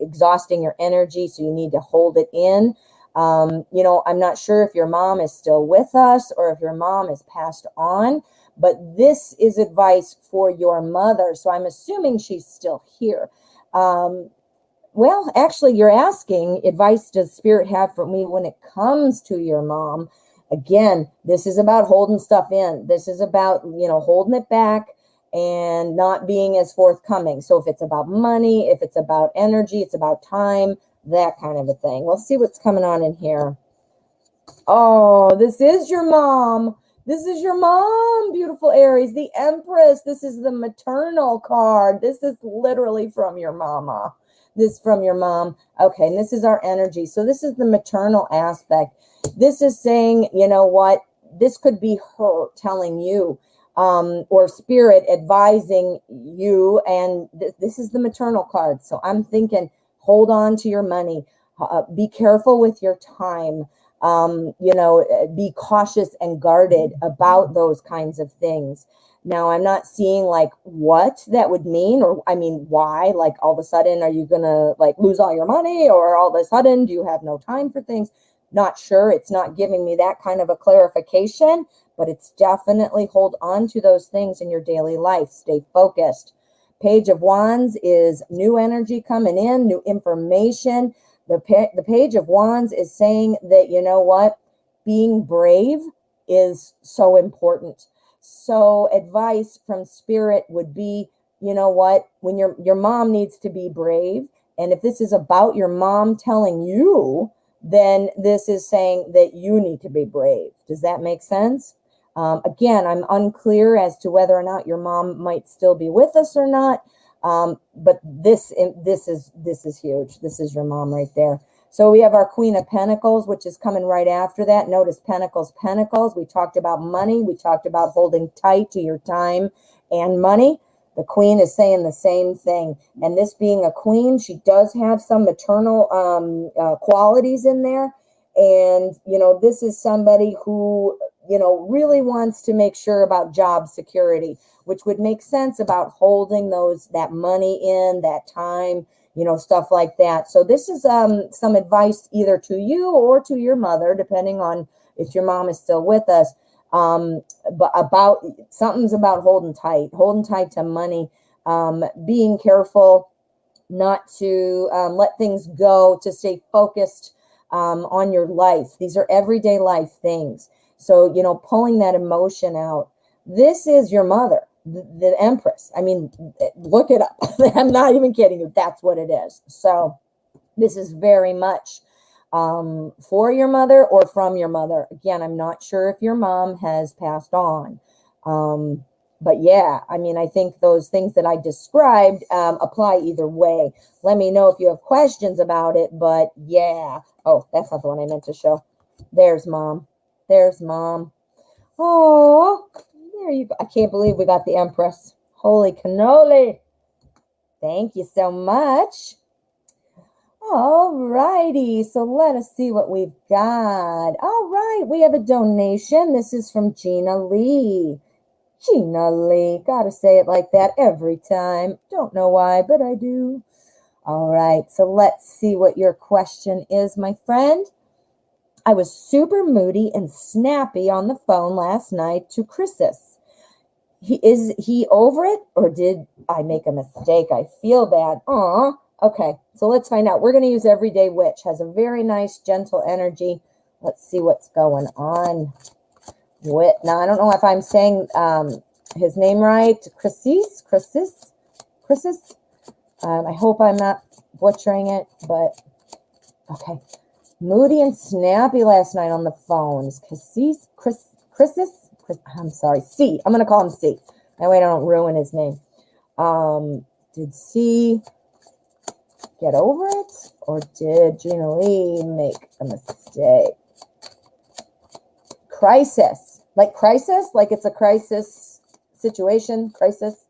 exhausting your energy. So you need to hold it in. I'm not sure if your mom is still with us or if your mom is passed on, but this is advice for your mother. So I'm assuming she's still here. Well, actually, you're asking, advice does Spirit have for me when it comes to your mom? Again, this is about holding stuff in. This is about, holding it back and not being as forthcoming. So if it's about money, if it's about energy, it's about time, that kind of a thing. We'll see what's coming on in here. Oh, this is your mom. This is your mom, beautiful Aries, the Empress. This is the maternal card. This is literally from your mama. This is from your mom. Okay, and this is our energy. So this is the maternal aspect. This is saying, you know what? This could be her telling you, or Spirit advising you. And this is the maternal card. So I'm thinking, hold on to your money. Be careful with your time. Be cautious and guarded about those kinds of things. Now, I'm not seeing like what that would mean, or why, like all of a sudden, are you going to like lose all your money, or all of a sudden, do you have no time for things? Not sure. It's not giving me that kind of a clarification, but it's definitely hold on to those things in your daily life. Stay focused. Page of Wands is new energy coming in, new information. The Page of Wands is saying that, you know what, being brave is so important. So advice from Spirit would be, you know what, when your mom needs to be brave. And if this is about your mom telling you, then this is saying that you need to be brave. Does that make sense? Again, I'm unclear as to whether or not your mom might still be with us or not. But this is huge. This is your mom right there. So we have our Queen of Pentacles, which is coming right after that. Notice Pentacles, Pentacles. We talked about money. We talked about holding tight to your time and money. The Queen is saying the same thing. And this being a queen, she does have some maternal qualities in there. And, this is somebody who, really wants to make sure about job security, which would make sense about holding that money in, that time, stuff like that. So this is some advice either to you or to your mother, depending on if your mom is still with us. But about something's about holding tight to money, being careful not to let things go, to stay focused on your life. These are everyday life things. So, pulling that emotion out. This is your mother, the Empress. I mean, look it up. I'm not even kidding you. That's what it is. So this is very much for your mother or from your mother. Again, I'm not sure if your mom has passed on. But yeah, I mean, I think those things that I described apply either way. Let me know if you have questions about it. But yeah. Oh, that's not the one I meant to show. There's mom. There's mom. Oh, there you go. I can't believe we got the Empress. Holy cannoli. Thank you so much. All righty. So let us see what we've got. All right. We have a donation. This is from Gina Lee. Gina Lee. Gotta say it like that every time. Don't know why, but I do. All right. So let's see what your question is, my friend. I was super moody and snappy on the phone last night to Chris's. Is he over it, or did I make a mistake? I feel bad. Aw. Okay, so let's find out. We're going to use Everyday Witch. Has a very nice, gentle energy. Let's see what's going on. Now, I don't know if I'm saying his name right. Chris's. I hope I'm not butchering it, but okay. Moody and snappy last night on the phones. Chris's. I'm sorry, C. I'm going to call him C. That way I don't ruin his name. Did C get over it, or did Gina Lee make a mistake? Crisis. Like crisis? Like it's a crisis situation? Crisis?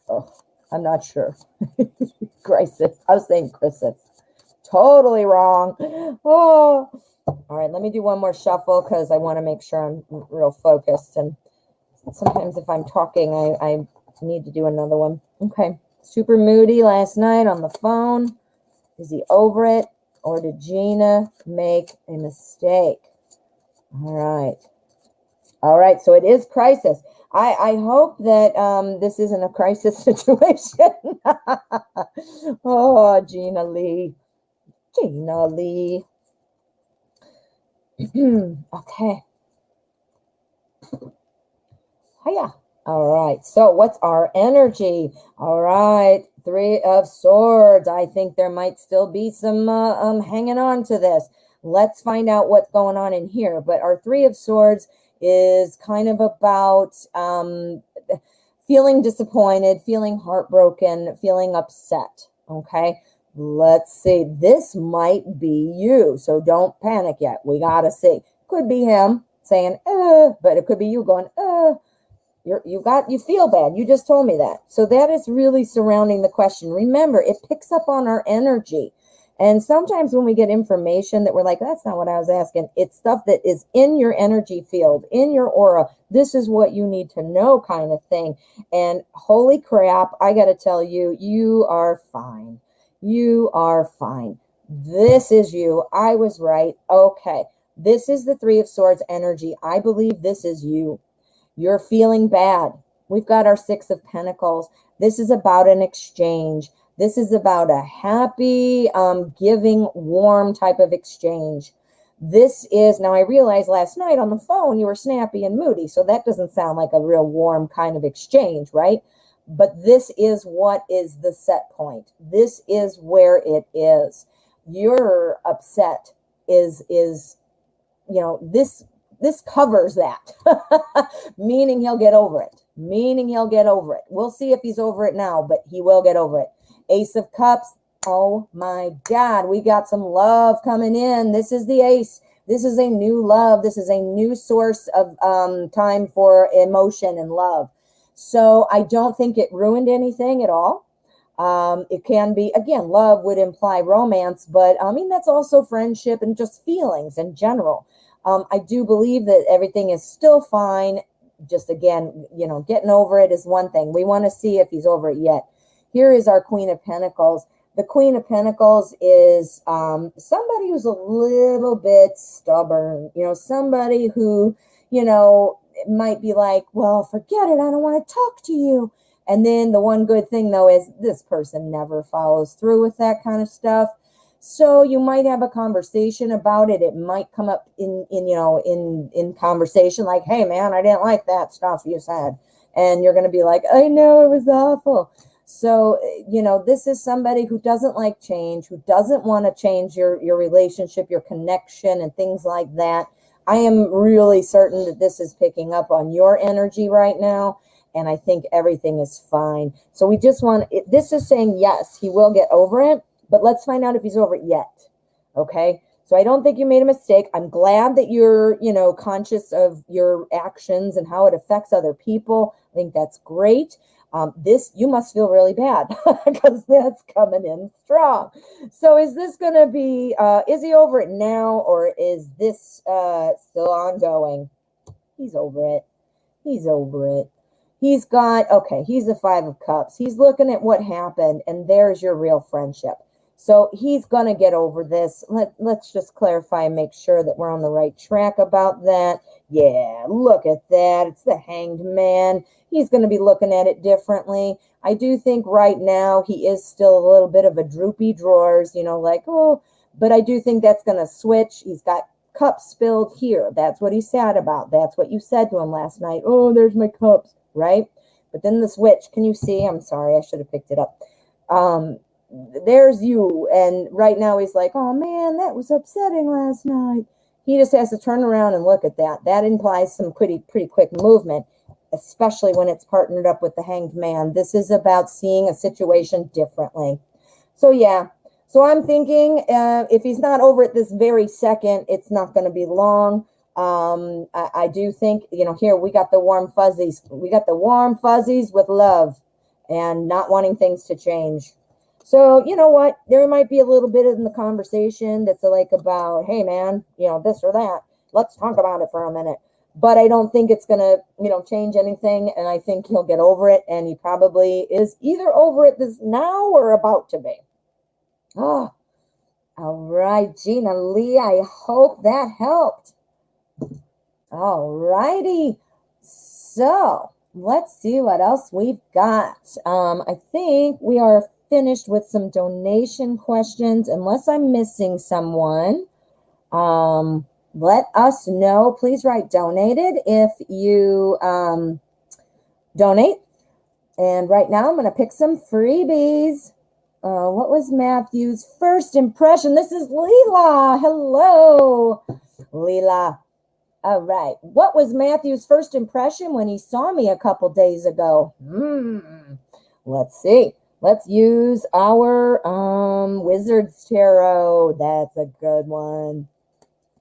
Oh, I'm not sure. Crisis. I was saying crisis. Totally wrong. Oh. All right, let me do one more shuffle because I want to make sure I'm real focused. And sometimes if I'm talking, I need to do another one. Okay. Super moody last night on the phone. Is he over it, or did Gina make a mistake? All right. All right, so it is crisis. I hope that this isn't a crisis situation. Oh, Gina Lee. Gina Lee. Okay. Hiya. All right. So what's our energy? All right. 3 of Swords. I think there might still be some hanging on to this. Let's find out what's going on in here. But our 3 of Swords is kind of about feeling disappointed, feeling heartbroken, feeling upset. Okay. Let's see. This might be you. So don't panic yet. We got to see. Could be him saying, but it could be you going, you feel bad. You just told me that. So that is really surrounding the question. Remember, it picks up on our energy. And sometimes when we get information that we're like, that's not what I was asking. It's stuff that is in your energy field, in your aura. This is what you need to know kind of thing. And holy crap, I got to tell you, you are fine. You are fine. This is you. I was right. Okay. This is the 3 of Swords energy. I believe this is you. You're feeling bad. We've got our 6 of Pentacles. This is about an exchange. This is about a happy, giving, warm type of exchange. This is, now I realized last night on the phone, you were snappy and moody. So that doesn't sound like a real warm kind of exchange, right? But this is what is the set point. This is where it is. Your upset is this covers that. Meaning he'll get over it. We'll see if he's over it now, but he will get over it. Ace of Cups. Oh my God, we got some love coming in. This is the Ace. This is a new love. This is a new source of time for emotion and love. So I don't think it ruined anything at all. It can be, again, love would imply romance, but I mean, that's also friendship and just feelings in general. I do believe that everything is still fine. Just again, getting over it is one thing. We want to see if he's over it yet. Here is our Queen of Pentacles. The Queen of Pentacles is somebody who's a little bit stubborn, somebody who, might be like, well, forget it, I don't want to talk to you. And then the one good thing, though, is this person never follows through with that kind of stuff. So you might have a conversation about it. It might come up in conversation like, hey, man, I didn't like that stuff you said. And you're going to be like, I know, it was awful. So, this is somebody who doesn't like change, who doesn't want to change your relationship, your connection, and things like that. I am really certain that this is picking up on your energy right now, and I think everything is fine. So we just this is saying, yes, he will get over it, but let's find out if he's over it yet, okay? So I don't think you made a mistake. I'm glad that you're, conscious of your actions and how it affects other people. I think that's great. You must feel really bad because that's coming in strong. So is this going to be, is he over it now, or is this still ongoing? He's over it. He's over it. He's the Five of Cups. He's looking at what happened, and there's your real friendship. So he's going to get over this. Let's just clarify and make sure that we're on the right track about that. Yeah, look at that. It's the Hanged Man. He's going to be looking at it differently. I do think right now he is still a little bit of a droopy drawers, but I do think that's going to switch. He's got cups spilled here. That's what he's sad about. That's what you said to him last night. Oh, there's my cups, right? But then the switch, can you see? I'm sorry, I should have picked it up. There's you, and right now he's like, oh man, that was upsetting last night. He just has to turn around and look at that. That implies some pretty quick movement, especially when it's partnered up with the Hanged Man. This is about seeing a situation differently. So yeah, so I'm thinking if he's not over it this very second, it's not going to be long. I do think, here we got the warm fuzzies. We got the warm fuzzies with love and not wanting things to change. So, you know what? There might be a little bit in the conversation that's like about, hey, man, this or that. Let's talk about it for a minute. But I don't think it's going to, change anything. And I think he'll get over it. And he probably is either over it this now or about to be. Oh, all right, Gina Lee. I hope that helped. All righty. So let's see what else we've got. I think we are finished with some donation questions. Unless I'm missing someone, let us know. Please write donated if you donate. And right now I'm going to pick some freebies. What was Matthew's first impression? This is Leela. Hello, Leela. All right. What was Matthew's first impression when he saw me a couple days ago? Let's see. Let's use our Wizard's Tarot. That's a good one.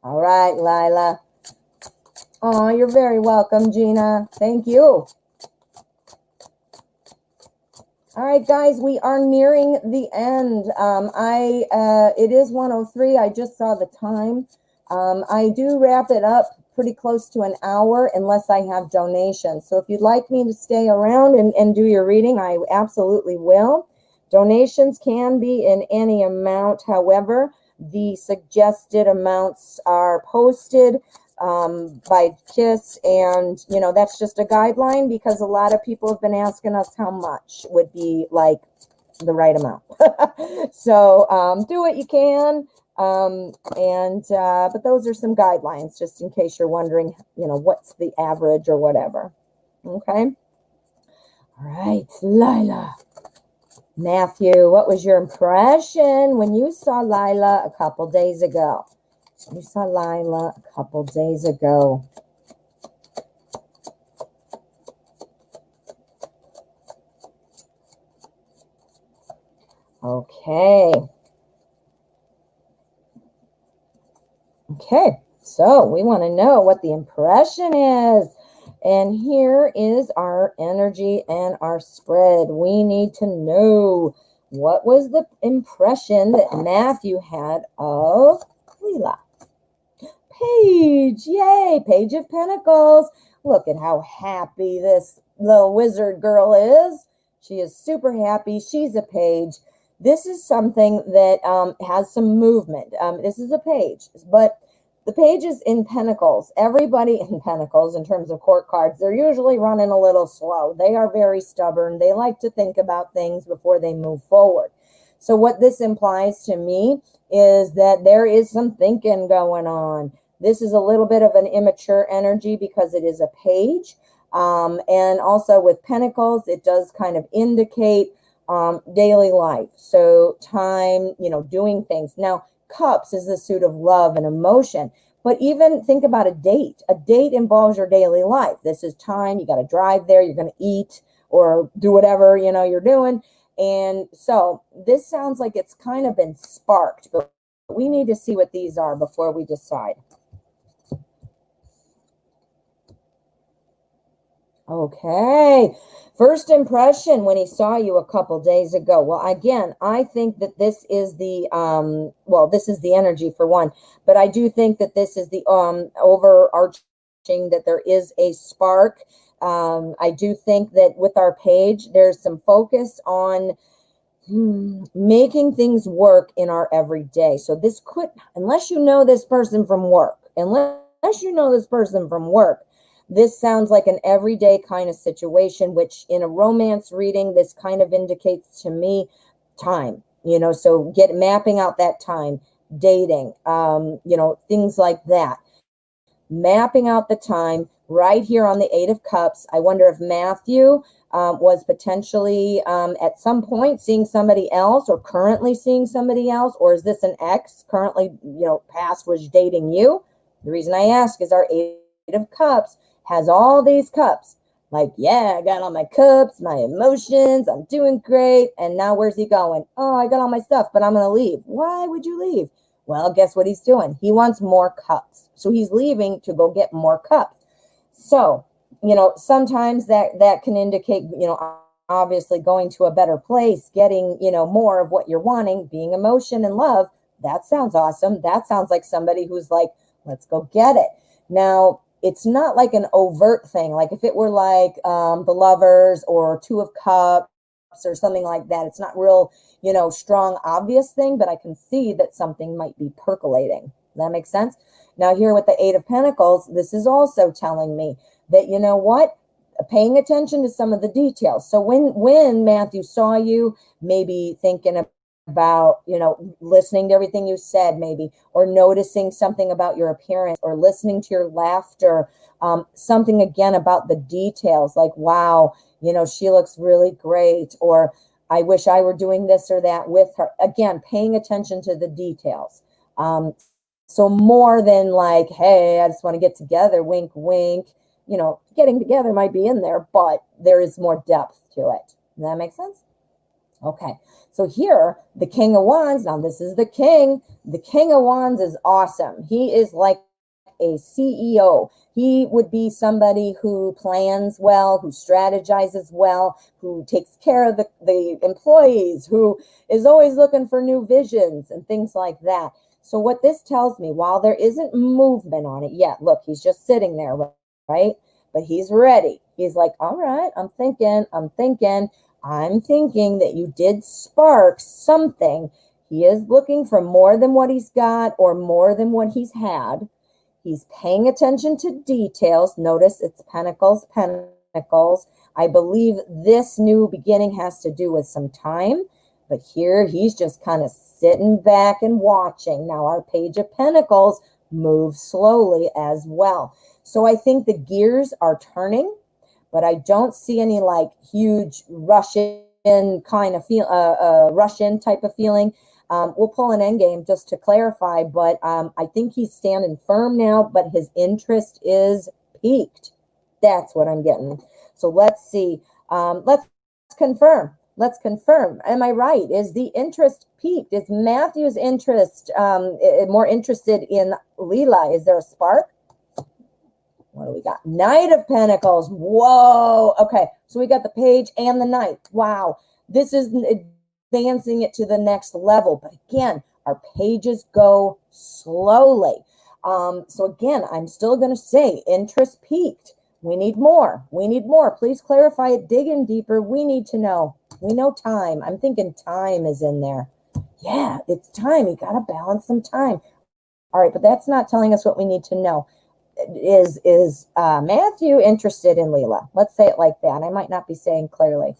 All right, Lila. Oh, you're very welcome, Gina. Thank you. All right, guys, we are nearing the end. It is 1:03. I just saw the time. I do wrap it up pretty close to an hour unless I have donations. So if you'd like me to stay around and do your reading, I absolutely will. Donations can be in any amount. However, the suggested amounts are posted by KISS, and that's just a guideline because a lot of people have been asking us how much would be like the right amount. So do what you can. But those are some guidelines just in case you're wondering, what's the average or whatever. Okay. All right, Lila. Matthew, what was your impression when you saw Lila a couple days ago? You saw Lila a couple days ago. Okay. Okay, so we want to know what the impression is. And here is our energy and our spread. We need to know what was the impression that Matthew had of Leela. Page, yay, Page of Pentacles. Look at how happy this little wizard girl is. She is super happy. She's a page. This is something that has some movement. This is a page, but the pages in Pentacles, everybody in Pentacles in terms of court cards, they're usually running a little slow. They are very stubborn. They like to think about things before they move forward. So what this implies to me is that there is some thinking going on. This is a little bit of an immature energy because it is a page. And also with Pentacles, it does kind of indicate daily life. So time, doing things. Now, Cups is the suit of love and emotion. But even think about a date. A date involves your daily life. This is time. You got to drive there. You're going to eat or do whatever, you're doing. And so this sounds like it's kind of been sparked, but we need to see what these are before we decide. Okay. First impression when he saw you a couple days ago. Well, again, I think that this is the, this is the energy for one, but I do think that this is the overarching, that there is a spark. I do think that with our page, there's some focus on making things work in our everyday. So this could, unless you know this person from work, this sounds like an everyday kind of situation, which in a romance reading, this kind of indicates to me time, so mapping out that time, dating, things like that. Mapping out the time right here on the 8 of Cups. I wonder if Matthew was potentially at some point seeing somebody else or currently seeing somebody else, or is this an ex currently, past was dating you? The reason I ask is our 8 of Cups has all these cups. Like, yeah, I got all my cups, my emotions, I'm doing great. And now where's he going? Oh, I got all my stuff, but I'm going to leave. Why would you leave? Well, guess what he's doing? He wants more cups. So he's leaving to go get more cups. So, sometimes that can indicate, obviously going to a better place, getting, more of what you're wanting, being emotion and love. That sounds awesome. That sounds like somebody who's like, let's go get it. Now, it's not like an overt thing. Like if it were like the Lovers or 2 of Cups or something like that, it's not real, strong, obvious thing, but I can see that something might be percolating. Does that make sense? Now here with the 8 of Pentacles, this is also telling me that, paying attention to some of the details. So when Matthew saw you, maybe thinking about, listening to everything you said, maybe, or noticing something about your appearance, or listening to your laughter, something again about the details, like, wow, she looks really great, or I wish I were doing this or that with her. Again, paying attention to the details. So more than like, hey, I just want to get together, wink, wink, getting together might be in there, but there is more depth to it. Does that make sense? Okay, so here, the King of Wands, now this is the King. The King of Wands is awesome. He is like a CEO. He would be somebody who plans well, who strategizes well, who takes care of the employees, who is always looking for new visions and things like that. So what this tells me, while there isn't movement on it yet, look, he's just sitting there, right? But he's ready. He's like, all right, I'm thinking that you did spark something. He is looking for more than what he's got or more than what he's had. He's paying attention to details. Notice it's Pentacles, Pentacles. I believe this new beginning has to do with some time, but here he's just kind of sitting back and watching. Now our Page of Pentacles moves slowly as well. So I think the gears are turning, but I don't see any like huge Russian kind of Russian type of feeling. We'll pull an endgame just to clarify, but I think he's standing firm now, but his interest is peaked. That's what I'm getting. So let's see. Let's confirm. Let's confirm. Am I right? Is the interest peaked? Is Matthew's interest more interested in Leela? Is there a spark? What do we got? Knight of Pentacles. Whoa. Okay. So we got the Page and the Knight. Wow. This is advancing it to the next level. But again, our pages go slowly. So again, I'm still going to say interest peaked. We need more. We need more. Please clarify it. Dig in deeper. We need to know. We know time. I'm thinking time is in there. Yeah, it's time. You got to balance some time. All right, but that's not telling us what we need to know. Is Matthew interested in Leela? Let's say it like that. I might not be saying clearly.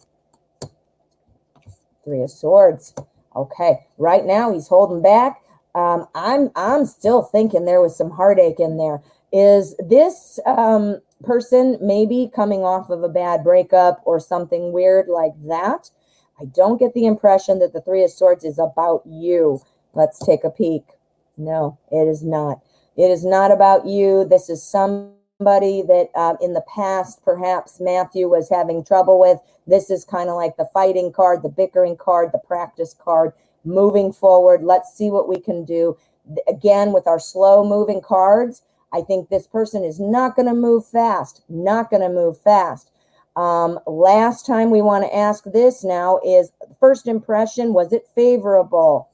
Three of Swords. Okay, right now he's holding back. I'm still thinking there was some heartache in there. Is this person maybe coming off of a bad breakup or something weird like that? I don't get the impression that the Three of Swords is about you. Let's take a peek. No, it is not. It is not about you. This is somebody that in the past, perhaps Matthew was having trouble with. This is kind of like the fighting card, the bickering card, the practice card. Moving forward, let's see what we can do. Again, with our slow moving cards, I think this person is not going to move fast. Not going to move fast. Last time we want to ask this now is, first impression, was it favorable?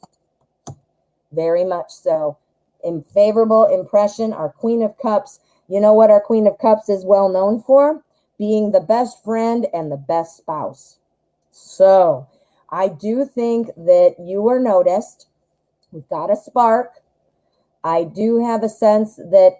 Very much so. In favorable impression, our Queen of Cups. You know what our Queen of Cups is well known for? Being the best friend and the best spouse. So I do think that you were noticed. We've got a spark. I do have a sense that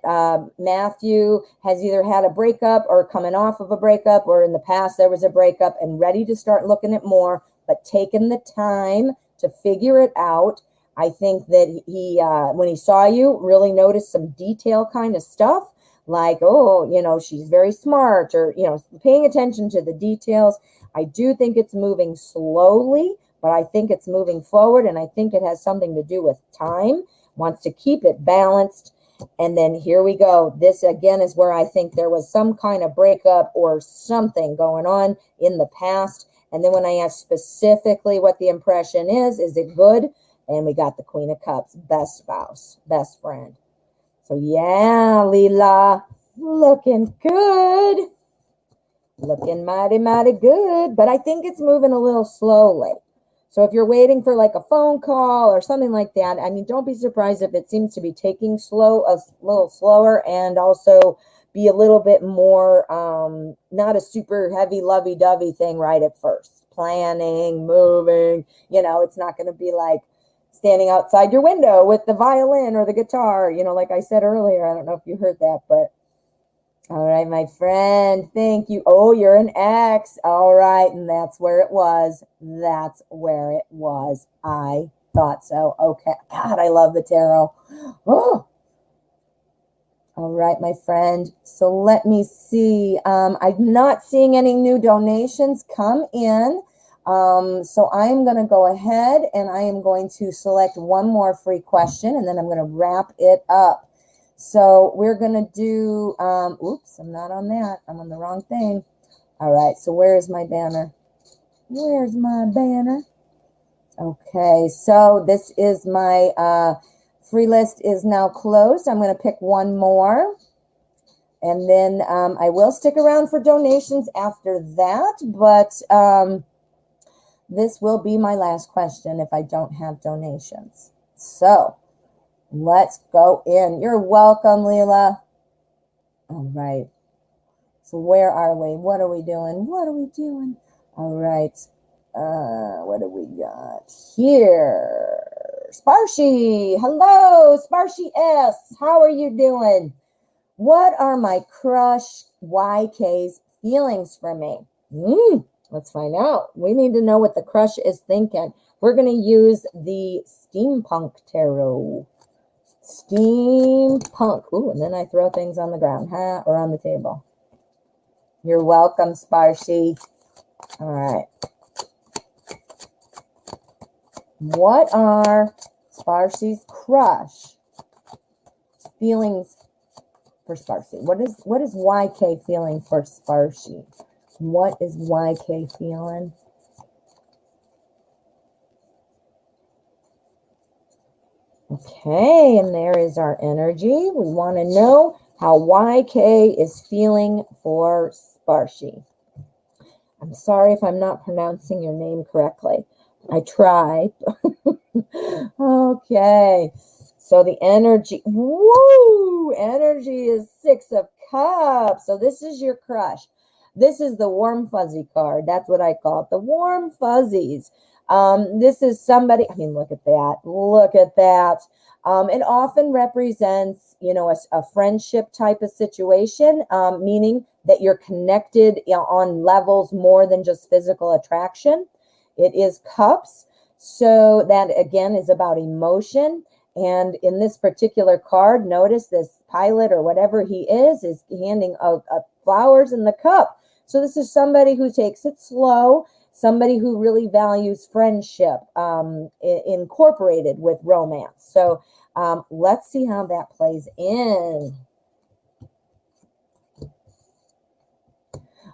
Matthew has either had a breakup or coming off of a breakup, or in the past there was a breakup and ready to start looking at more, but taking the time to figure it out. I think that he, when he saw you, really noticed some detail kind of stuff, like, oh, you know, she's very smart, or, you know, paying attention to the details. I do think it's moving slowly, but I think it's moving forward, and I think it has something to do with time. Wants to keep it balanced. And then here we go. This again is where I think there was some kind of breakup or something going on in the past. And then when I ask specifically what the impression is it good? And we got the Queen of Cups, best spouse, best friend. So yeah, Leela, looking good. Looking mighty, mighty good. But I think it's moving a little slowly. So if you're waiting for like a phone call or something like that, I mean, don't be surprised if it seems to be taking a little slower, and also be a little bit more, not a super heavy lovey-dovey thing right at first. Planning, moving, you know, it's not going to be like standing outside your window with the violin or the guitar, you know, like I said earlier. I don't know if you heard that, but all right, my friend, thank you. Oh, you're an X. All right, and that's where it was. That's where it was. I thought so. Okay. God, I love the tarot. Oh. All right, my friend. So let me see. I'm not seeing any new donations come in. So I'm going to go ahead and I am going to select one more free question, and then I'm going to wrap it up. So we're going to do, oops, I'm not on that. I'm on the wrong thing. All right, so where is my banner? Where's my banner? Okay, so this is my free list is now closed. I'm going to pick one more. And then I will stick around for donations after that. But this will be my last question if I don't have donations. So let's go in. You're welcome, Leela. All right. So where are we? What are we doing? What are we doing? All right. What do we got here? Sparshi. Hello, Sparshi S. How are you doing? What are my crush YK's feelings for me? Let's find out. We need to know what the crush is thinking. We're going to use the Steampunk Tarot. Steampunk. Ooh, and then I throw things on the ground, huh? Or on the table. You're welcome, Sparshi. All right. What are Sparshi's crush feelings for Sparshi? What is YK feeling for Sparshi? What is YK feeling? Okay, and there is our energy. We want to know how YK is feeling for Sparshi. I'm sorry if I'm not pronouncing your name correctly. I tried. Okay, so the energy, woo! Energy is 6 of Cups. So this is your crush. This is the warm fuzzy card. That's what I call it, the warm fuzzies. This is somebody, I mean, look at that. Look at that. It often represents, you know, a friendship type of situation, meaning that you're connected, you know, on levels more than just physical attraction. It is cups. So that, again, is about emotion. And in this particular card, notice this pilot or whatever he is handing out flowers in the cup. So this is somebody who takes it slow, somebody who really values friendship, incorporated with romance. So let's see how that plays in.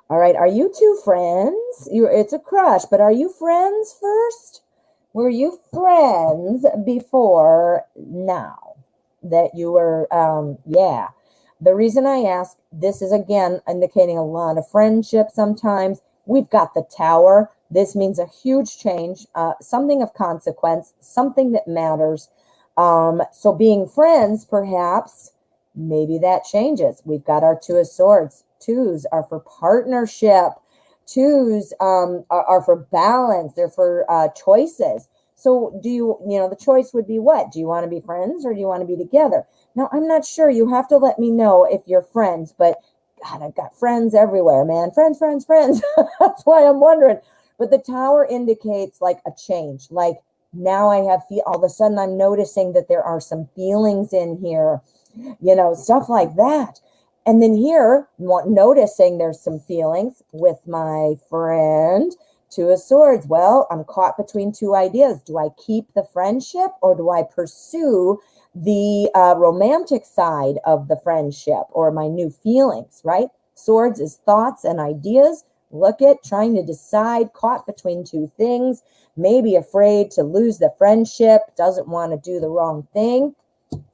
All right, are you two friends? It's a crush, but are you friends first? Were you friends before now that you were, yeah. The reason I ask, this is again indicating a lot of friendship sometimes. We've got the Tower. This means a huge change, something of consequence, something that matters. So being friends, perhaps, maybe that changes. We've got our Two of Swords. Twos are for partnership. Twos are for balance. They're for choices. So do you know, the choice would be what? Do you want to be friends or do you want to be together? Now, I'm not sure. You have to let me know if you're friends, but God, I've got friends everywhere, man. Friends, friends, friends. That's why I'm wondering. But the Tower indicates like a change. Like now I have, all of a sudden I'm noticing that there are some feelings in here, you know, stuff like that. And then here, noticing there's some feelings with my friend, Two of Swords. Well, I'm caught between two ideas. Do I keep the friendship or do I pursue the romantic side of the friendship or my new feelings, right? Swords is thoughts and ideas. Look at trying to decide, caught between two things, maybe afraid to lose the friendship, doesn't want to do the wrong thing.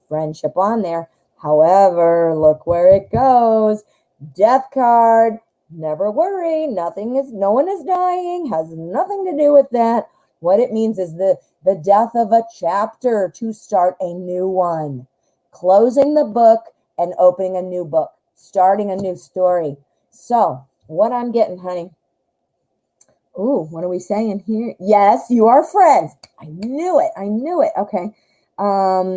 Friendship on there. However, look where it goes. Death card. Never worry. No one is dying. Has nothing to do with that. What it means is the death of a chapter to start a new one. Closing the book and opening a new book. Starting a new story. So, what I'm getting, honey. Ooh, what are we saying here? Yes, you are friends. I knew it. I knew it. Okay.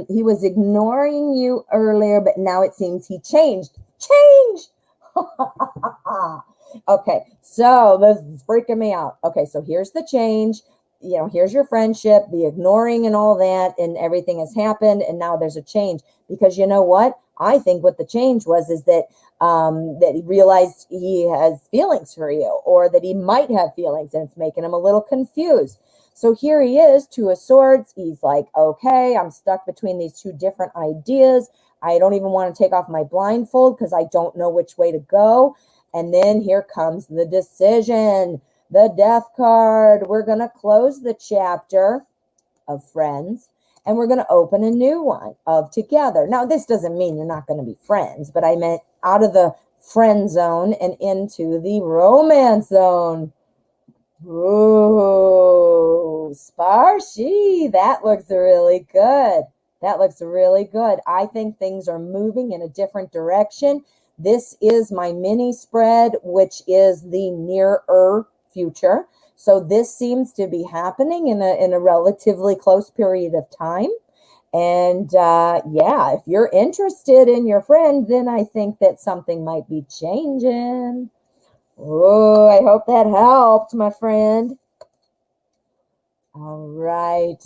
He was ignoring you earlier, but now it seems he changed. Okay, so this is freaking me out. Okay, so here's the change. You know, here's your friendship, the ignoring and all that, and everything has happened, and now there's a change. Because you know what? I think what the change was is that that he realized he has feelings for you, or that he might have feelings, and it's making him a little confused. So here he is, Two of Swords. He's like, okay, I'm stuck between these two different ideas. I don't even want to take off my blindfold because I don't know which way to go. And then here comes the decision, the Death card. We're going to close the chapter of friends and we're going to open a new one of together. Now, this doesn't mean you're not going to be friends, but I meant out of the friend zone and into the romance zone. Ooh, Sparshy. That looks really good. That looks really good. I think things are moving in a different direction. This is my mini spread, which is the nearer future. So this seems to be happening in a relatively close period of time. And yeah, if you're interested in your friend, then I think that something might be changing. Oh, I hope that helped, my friend. All right.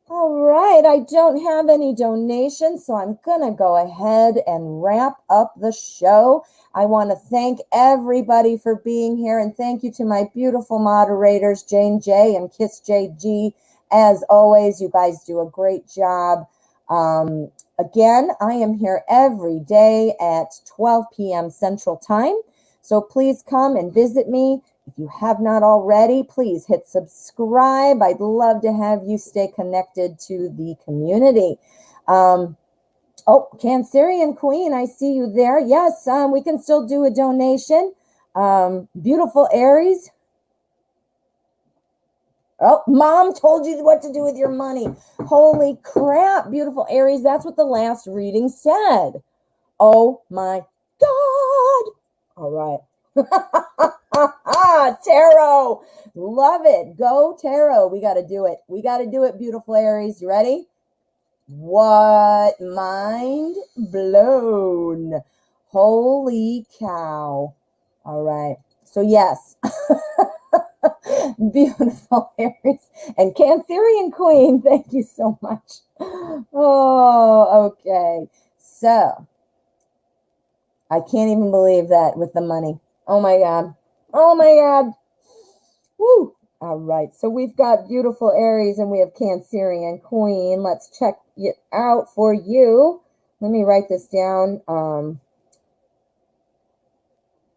All right, I don't have any donations, so I'm going to go ahead and wrap up the show. I want to thank everybody for being here, and thank you to my beautiful moderators, Jane J and Kiss JG. As always, you guys do a great job. Again, I am here every day at 12 p.m. Central Time. So please come and visit me. If you have not already, please hit subscribe. I'd love to have you stay connected to the community. Oh, Cancerian Queen, I see you there. Yes, we can still do a donation. Beautiful Aries. Oh, Mom told you what to do with your money. Holy crap, beautiful Aries. That's what the last reading said. Oh my God. All right. Tarot. Love it. Go tarot. We got to do it. We got to do it, beautiful Aries. You ready? What? Mind blown. Holy cow. All right. So yes. Beautiful Aries and Cancerian Queen. Thank you so much. Oh, okay. So I can't even believe that with the money. Oh my God. Oh my God. Woo. All right. So we've got beautiful Aries and we have Cancerian Queen. Let's check it out for you. Let me write this down. All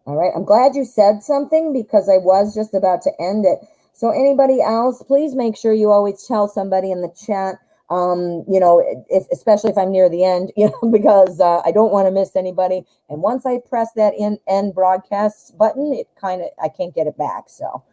right. I'm glad you said something because I was just about to end it. So anybody else, please make sure you always tell somebody in the chat, especially if I'm near the end, because I don't want to miss anybody. And once I press that end broadcast button, I can't get it back. So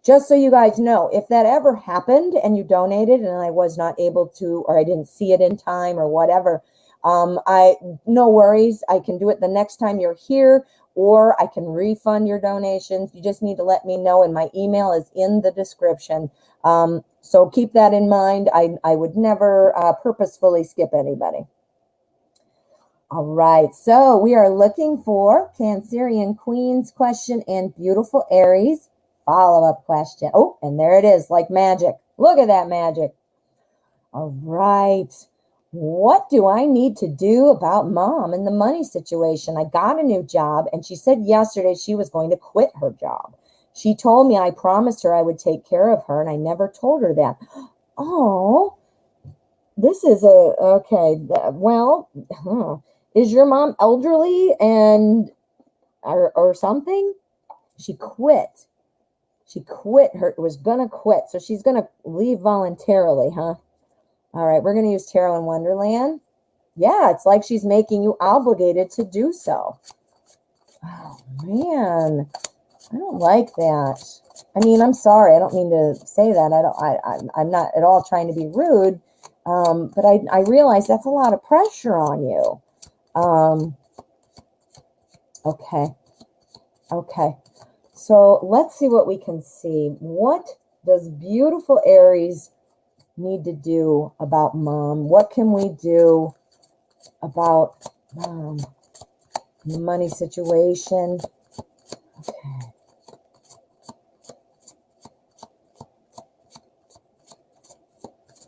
just so you guys know, if that ever happened and you donated and I was not able to, or I didn't see it in time or whatever, no worries. I can do it the next time you're here, or I can refund your donations. You just need to let me know, and my email is in the description. So keep that in mind. I would never purposefully skip anybody. All right, so we are looking for Cancerian Queen's question and beautiful Aries follow-up question. Oh, and there it is, like magic. Look at that magic. All right. What do I need to do about mom and the money situation? I got a new job, and she said yesterday she was going to quit her job. She told me I promised her I would take care of her, and I never told her that. Oh, this is okay. Well, is your mom elderly or something? She quit. She was going to quit. So she's going to leave voluntarily, huh? All right, we're going to use Tarot in Wonderland. Yeah, it's like she's making you obligated to do so. Oh, man. I don't like that. I mean, I'm sorry. I don't mean to say that. I'm not at all trying to be rude. But I realize that's a lot of pressure on you. Okay. Okay. So let's see what we can see. What does beautiful Aries need to do about mom? What can we do about mom? The money situation. Okay.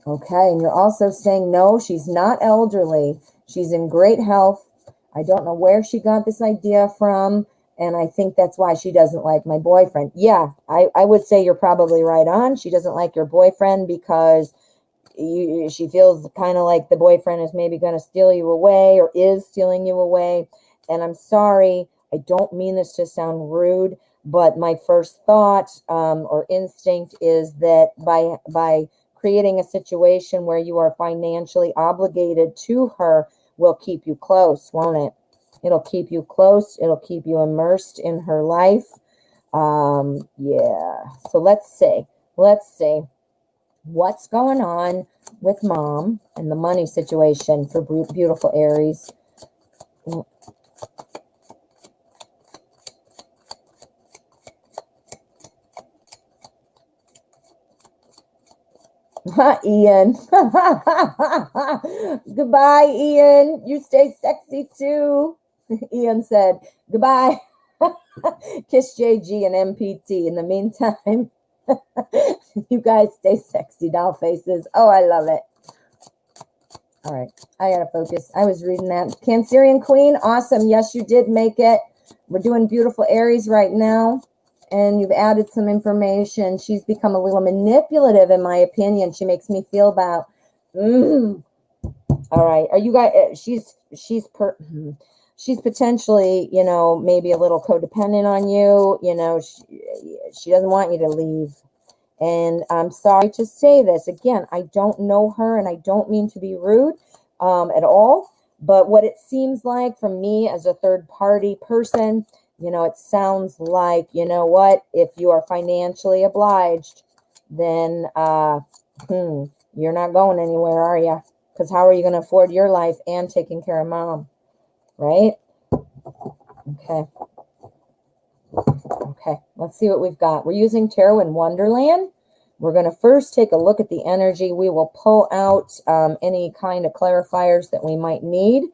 Okay, and you're also saying, no, she's not elderly. She's in great health. I don't know where she got this idea from, and I think that's why she doesn't like my boyfriend. Yeah, I would say you're probably right on. She doesn't like your boyfriend because she feels kind of like the boyfriend is maybe going to steal you away or is stealing you away. And I'm sorry, I don't mean this to sound rude, but my first thought or instinct is that by creating a situation where you are financially obligated to her will keep you close, won't it? It'll keep you close. It'll keep you immersed in her life. Yeah. So let's see. What's going on with mom and the money situation for beautiful Aries? Ian. Goodbye, Ian. You stay sexy too. Ian said, goodbye. Kiss JG and MPT. In the meantime, you guys stay sexy, doll faces. Oh, I love it. All right. I got to focus. I was reading that. Cancerian Queen. Awesome. Yes, you did make it. We're doing beautiful Aries right now. And you've added some information. She's become a little manipulative, in my opinion. She makes me feel about. All right. Are you guys? She's potentially, maybe a little codependent on you. She doesn't want you to leave. And I'm sorry to say this again. I don't know her, and I don't mean to be rude at all. But what it seems like from me as a third-party person. It sounds like, if you are financially obliged, then you're not going anywhere, are you? Because how are you going to afford your life and taking care of mom? right? Okay. Okay, let's see what we've got. We're using Tarot in Wonderland. We're going to first take a look at the energy. We will pull out any kind of clarifiers that we might need.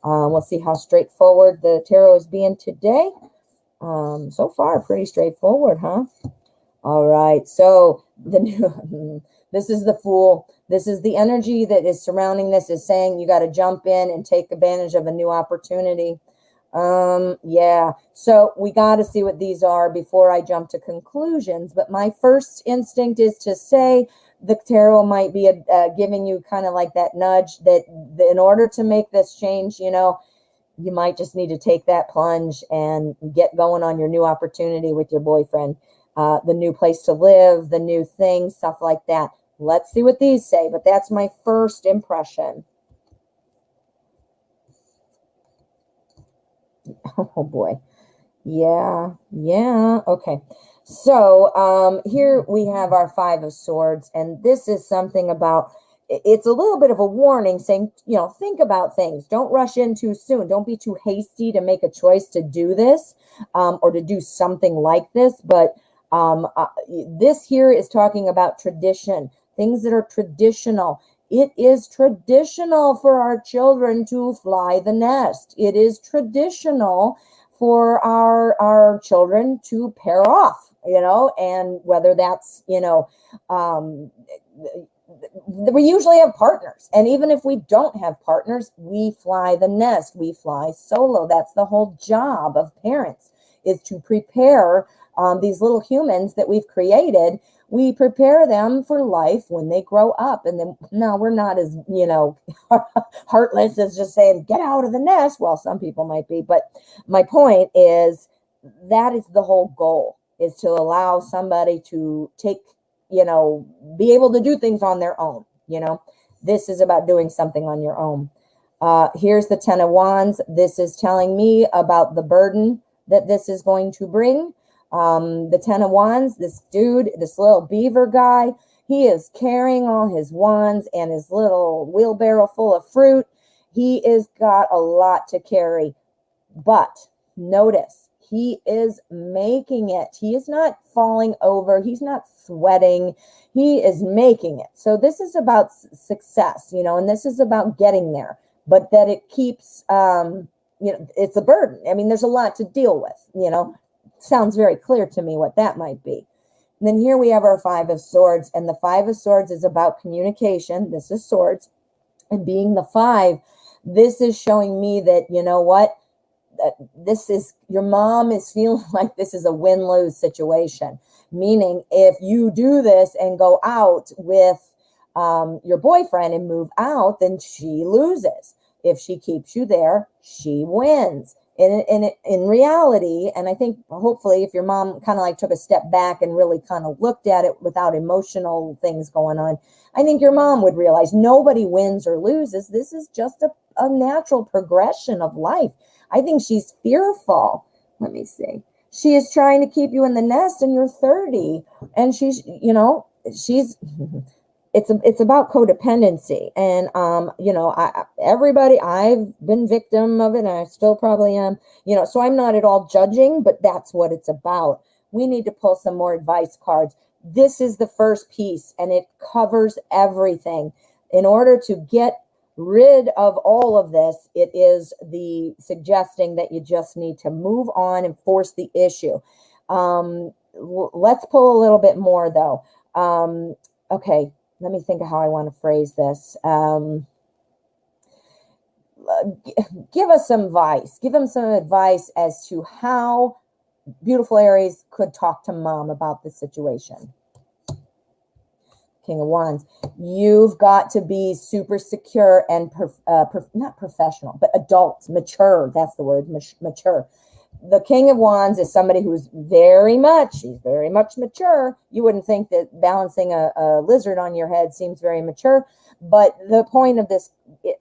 We'll see how straightforward the tarot is being today. So far, pretty straightforward, huh? All right, so the new, this is the Fool. This is the energy that is surrounding this, is saying you got to jump in and take advantage of a new opportunity. Yeah, so we got to see what these are before I jump to conclusions. But my first instinct is to say the tarot might be giving you kind of like that nudge that in order to make this change, you know, you might just need to take that plunge and get going on your new opportunity with your boyfriend, the new place to live, the new thing, stuff like that. Let's see what these say, but that's my first impression. Oh boy. Yeah. Okay. So here we have our Five of Swords, and this is something about, it's a little bit of a warning saying, you know, think about things. Don't rush in too soon. Don't be too hasty to make a choice to do this or to do something like this. But this here is talking about tradition, things that are traditional. It is traditional for our children to fly the nest. It is traditional for our children to pair off, you know, and whether that's, you know, we usually have partners. And even if we don't have partners, we fly the nest, we fly solo. That's the whole job of parents, is to prepare these little humans that we've created. We prepare them for life when they grow up. And then, no, we're not as, you know, heartless as just saying, get out of the nest. Well, some people might be, but my point is that is the whole goal, is to allow somebody to take, you know, be able to do things on their own. You know, this is about doing something on your own. Here's the Ten of Wands. This is telling me about the burden that this is going to bring. The Ten of Wands, this dude, this little beaver guy, he is carrying all his wands and his little wheelbarrow full of fruit. He is got a lot to carry, but notice, he is making it. He is not falling over. He's not sweating. He is making it. So this is about success, you know, and this is about getting there, but that it keeps, you know, it's a burden. I mean, there's a lot to deal with, you know. Sounds very clear to me what that might be. And then here we have our Five of Swords, and the Five of Swords is about communication. This is swords, and being the five, this is showing me that, you know what, this is, your mom is feeling like this is a win-lose situation, meaning if you do this and go out with your boyfriend and move out, then she loses. If she keeps you there, she wins. In reality, and I think hopefully if your mom kind of like took a step back and really kind of looked at it without emotional things going on, I think your mom would realize nobody wins or loses. This is just a natural progression of life. I think she's fearful. Let me see. She is trying to keep you in the nest and you're 30. And she's, you know, she's... It's about codependency, and you know, everybody, I've been victim of it, and I still probably am, you know, so I'm not at all judging, but that's what it's about. We need to pull some more advice cards. This is the first piece, and it covers everything. In order to get rid of all of this, it is the suggesting that you just need to move on and force the issue. Let's pull a little bit more though. Okay. Let me think of how I want to phrase this. Give us some advice. Give them some advice as to how beautiful Aries could talk to mom about this situation. King of Wands. You've got to be super secure and not professional, but adult, mature. That's the word, mature. The King of Wands is somebody who's she's very much mature. You wouldn't think that balancing a lizard on your head seems very mature, but the point of this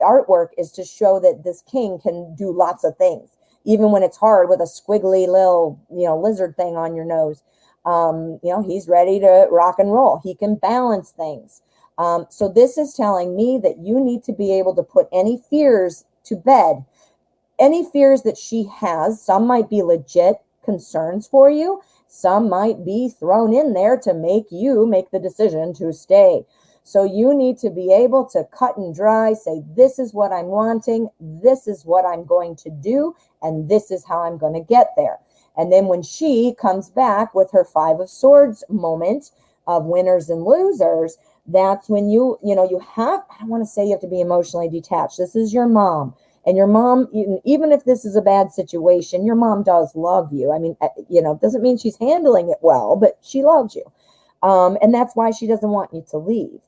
artwork is to show that this king can do lots of things, even when it's hard with a squiggly little, you know, lizard thing on your nose. You know, he's ready to rock and roll. He can balance things. So this is telling me that you need to be able to put any fears to bed. any fears that she has, some might be legit concerns for you. Some might be thrown in there to make you make the decision to stay. So you need to be able to cut and dry, say, this is what I'm wanting, this is what I'm going to do, and this is how I'm going to get there. And then when she comes back with her Five of Swords moment of winners and losers, that's when you have, I don't want to say you have to be emotionally detached. This is your mom. And your mom, even if this is a bad situation, your mom does love you. I mean, it doesn't mean she's handling it well, but she loves you. And that's why she doesn't want you to leave.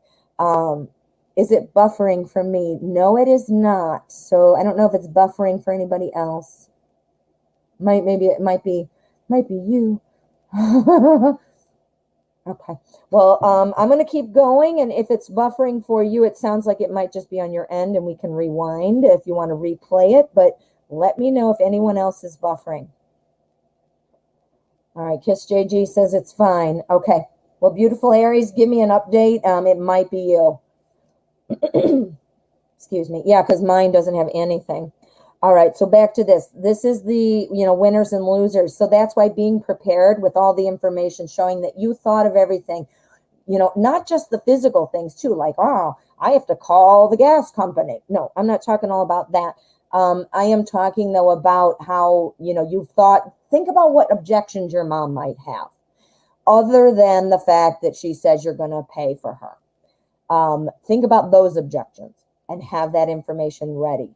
Is it buffering for me? No, it is not. So I don't know if it's buffering for anybody else. Maybe it might be you. Okay. Well, I'm going to keep going. And if it's buffering for you, it sounds like it might just be on your end and we can rewind if you want to replay it. But let me know if anyone else is buffering. All right. Kiss JG says it's fine. Okay. Well, beautiful Aries, give me an update. It might be you. Excuse me. Yeah, because mine doesn't have anything. All right, so back to this. This is the, winners and losers. So that's why being prepared with all the information showing that you thought of everything, not just the physical things too, like, oh, I have to call the gas company. No, I'm not talking all about that. I am talking, though, about how, you've thought, think about what objections your mom might have, other than the fact that she says you're going to pay for her. Think about those objections and have that information ready.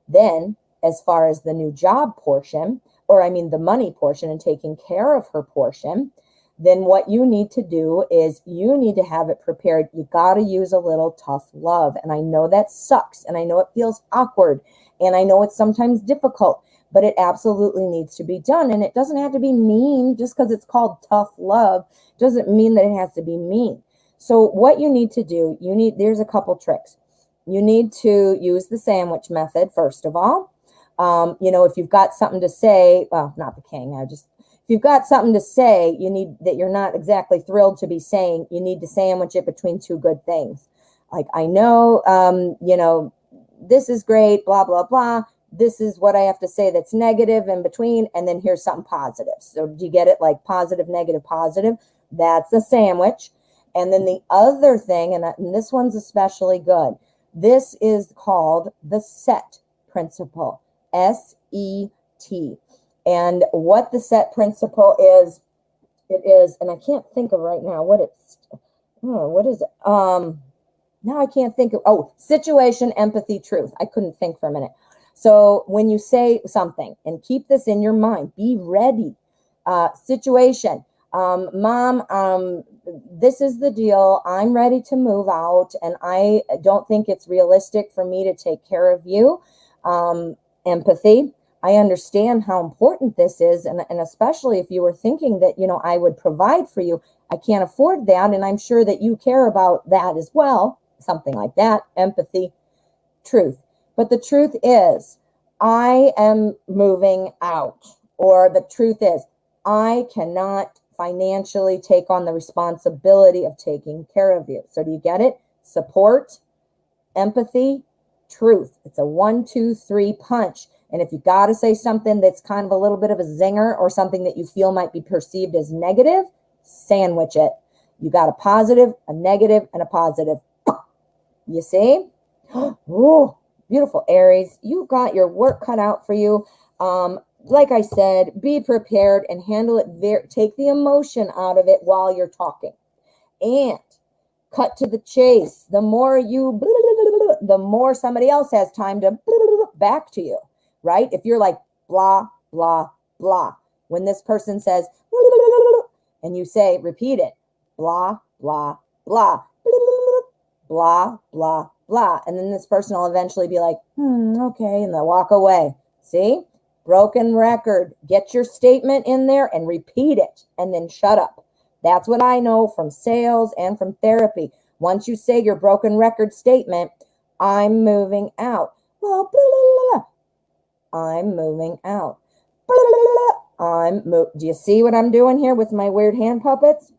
Then, as far as the new job portion, the money portion and taking care of her portion, then what you need to do is you need to have it prepared. You got to use a little tough love. And I know that sucks. And I know it feels awkward. And I know it's sometimes difficult, but it absolutely needs to be done. And it doesn't have to be mean. Just because it's called tough love doesn't mean that it has to be mean. So what you need to do, there's a couple tricks. You need to use the sandwich method, first of all. If you've got something to say, well, not the king, if you've got something to say, that you're not exactly thrilled to be saying, you need to sandwich it between two good things. Like, I know, this is great, blah, blah, blah. This is what I have to say that's negative in between. And then here's something positive. So do you get it? Like positive, negative, positive. That's a sandwich. And then the other thing, and this one's especially good. This is called the SET principle, S-E-T. And what the SET principle is, and I can't think of right now what is it? Now I can't think of, situation, empathy, truth. I couldn't think for a minute. So when you say something, and keep this in your mind, be ready. Situation, Mom, this is the deal. I'm ready to move out, and I don't think it's realistic for me to take care of you. Empathy. I understand how important this is, and especially if you were thinking that, I would provide for you. I can't afford that, and I'm sure that you care about that as well. Something like that. Empathy. Truth. But the truth is, I am moving out. Or the truth is, I cannot financially take on the responsibility of taking care of you. So do you get it? Support, empathy, truth. It's a 1, 2, 3 punch. And if you got to say something that's kind of a little bit of a zinger or something that you feel might be perceived as negative, sandwich it. You got a positive, a negative, and a positive. You see? Ooh, beautiful, Aries. You got your work cut out for you. Like I said, be prepared and handle it. Take the emotion out of it while you're talking. And cut to the chase. The more the more somebody else has time to back to you, right? If you're like, blah, blah, blah. When this person says, and you say, repeat it, blah, blah, blah, blah, blah, blah. And then this person will eventually be like, okay, and they'll walk away. See? Broken record. Get your statement in there and repeat it, and then shut up. That's what I know from sales and from therapy. Once you say your broken record statement, I'm moving out. Well, blah, blah, blah. I'm moving out. Blah, blah, blah. Do you see what I'm doing here with my weird hand puppets?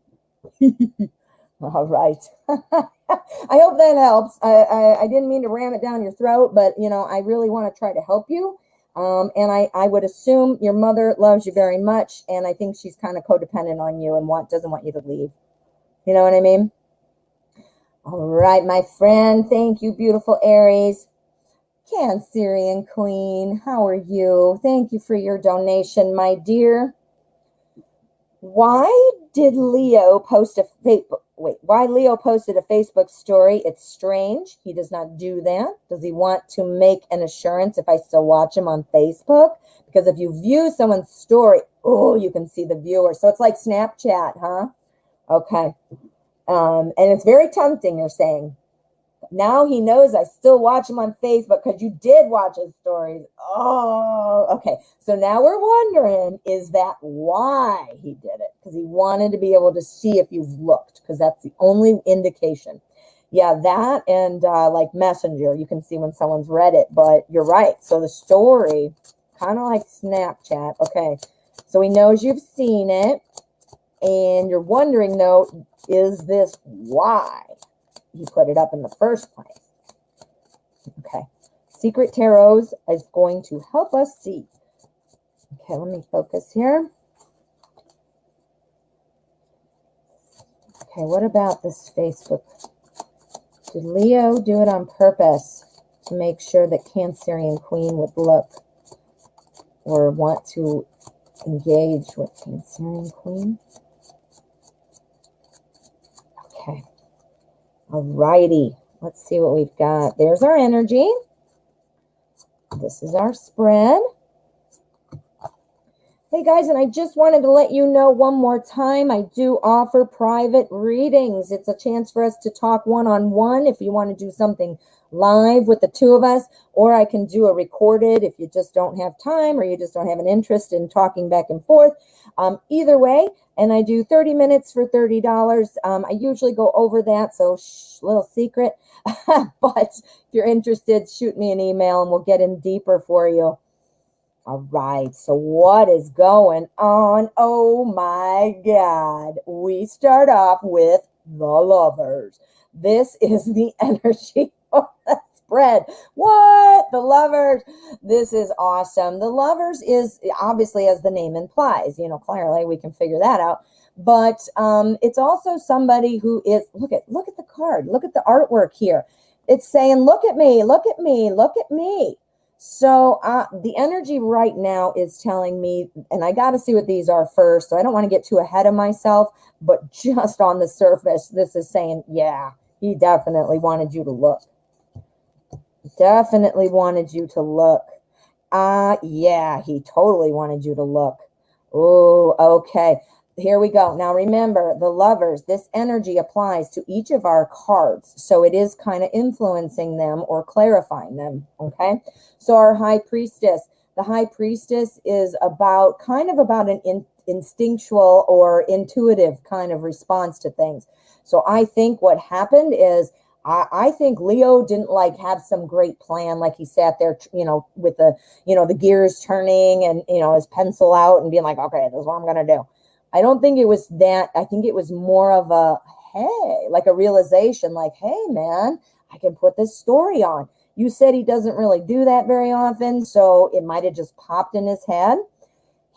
All right. I hope that helps. I didn't mean to ram it down your throat, but, I really want to try to help you. And I would assume your mother loves you very much, and I think she's kind of codependent on you and doesn't want you to leave. You know what I mean? All right, my friend. Thank you, beautiful Aries. Cancerian Queen, how are you? Thank you for your donation, my dear. Why did Leo post a Facebook? Wait, why Leo posted a Facebook story? It's strange. He does not do that. Does he want to make an assurance if I still watch him on Facebook? Because if you view someone's story, oh, you can see the viewer. So it's like Snapchat, huh? Okay. And it's very tempting, you're saying. Now he knows I still watch him on Facebook because you did watch his stories. Oh, okay. So now we're wondering, is that why he did it? Because he wanted to be able to see if you've looked, because that's the only indication. Yeah, that and like Messenger, you can see when someone's read it, but you're right. So the story, kind of like Snapchat. Okay. So he knows you've seen it, and you're wondering, though, is this why he put it up in the first place? Okay. Secret Tarots is going to help us see. Okay, let me focus here. Okay, what about this Facebook? Did Leo do it on purpose to make sure that Cancerian Queen would look or want to engage with Cancerian Queen? Okay. All righty. Let's see what we've got. There's our energy. This is our spread. Hey guys, and I just wanted to let you know one more time, I do offer private readings. It's a chance for us to talk one-on-one if you want to do something live with the two of us, or I can do a recorded if you just don't have time or you just don't have an interest in talking back and forth. Either way, and I do 30 minutes for $30. I usually go over that, so little secret. But if you're interested, shoot me an email and we'll get in deeper for you. All right, so what is going on? Oh my God. We start off with the Lovers. This is the energy of the spread. What? The Lovers. This is awesome. The Lovers is obviously, as the name implies, clearly we can figure that out. But it's also somebody who is, look at the card. Look at the artwork here. It's saying, look at me, look at me, look at me. So the energy right now is telling me, and I got to see what these are first, so I don't want to get too ahead of myself, but just on the surface, this is saying, yeah, he definitely wanted you to look. Definitely wanted you to look. Yeah, he totally wanted you to look. Oh, okay. Here we go. Now remember, the Lovers, this energy applies to each of our cards. So it is kind of influencing them or clarifying them. Okay. So our High Priestess, the High Priestess is about an instinctual or intuitive kind of response to things. So I think what happened is, I think Leo didn't have some great plan. Like he sat there, with the gears turning and, his pencil out and being like, okay, this is what I'm going to do. I don't think it was that. I think it was more of a, hey, like a realization, like, hey, man, I can put this story on. You said he doesn't really do that very often, so it might have just popped in his head.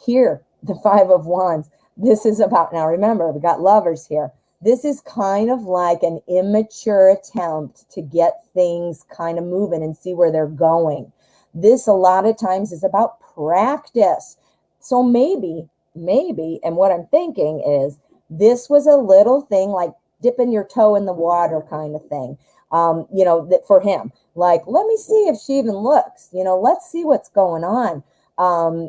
Here, the Five of Wands. This is about, now remember, we got Lovers here. This is kind of like an immature attempt to get things kind of moving and see where they're going. This, a lot of times, is about practice. So maybe, and what I'm thinking is, this was a little thing like dipping your toe in the water kind of thing, that for him, like, let me see if she even looks, let's see what's going on.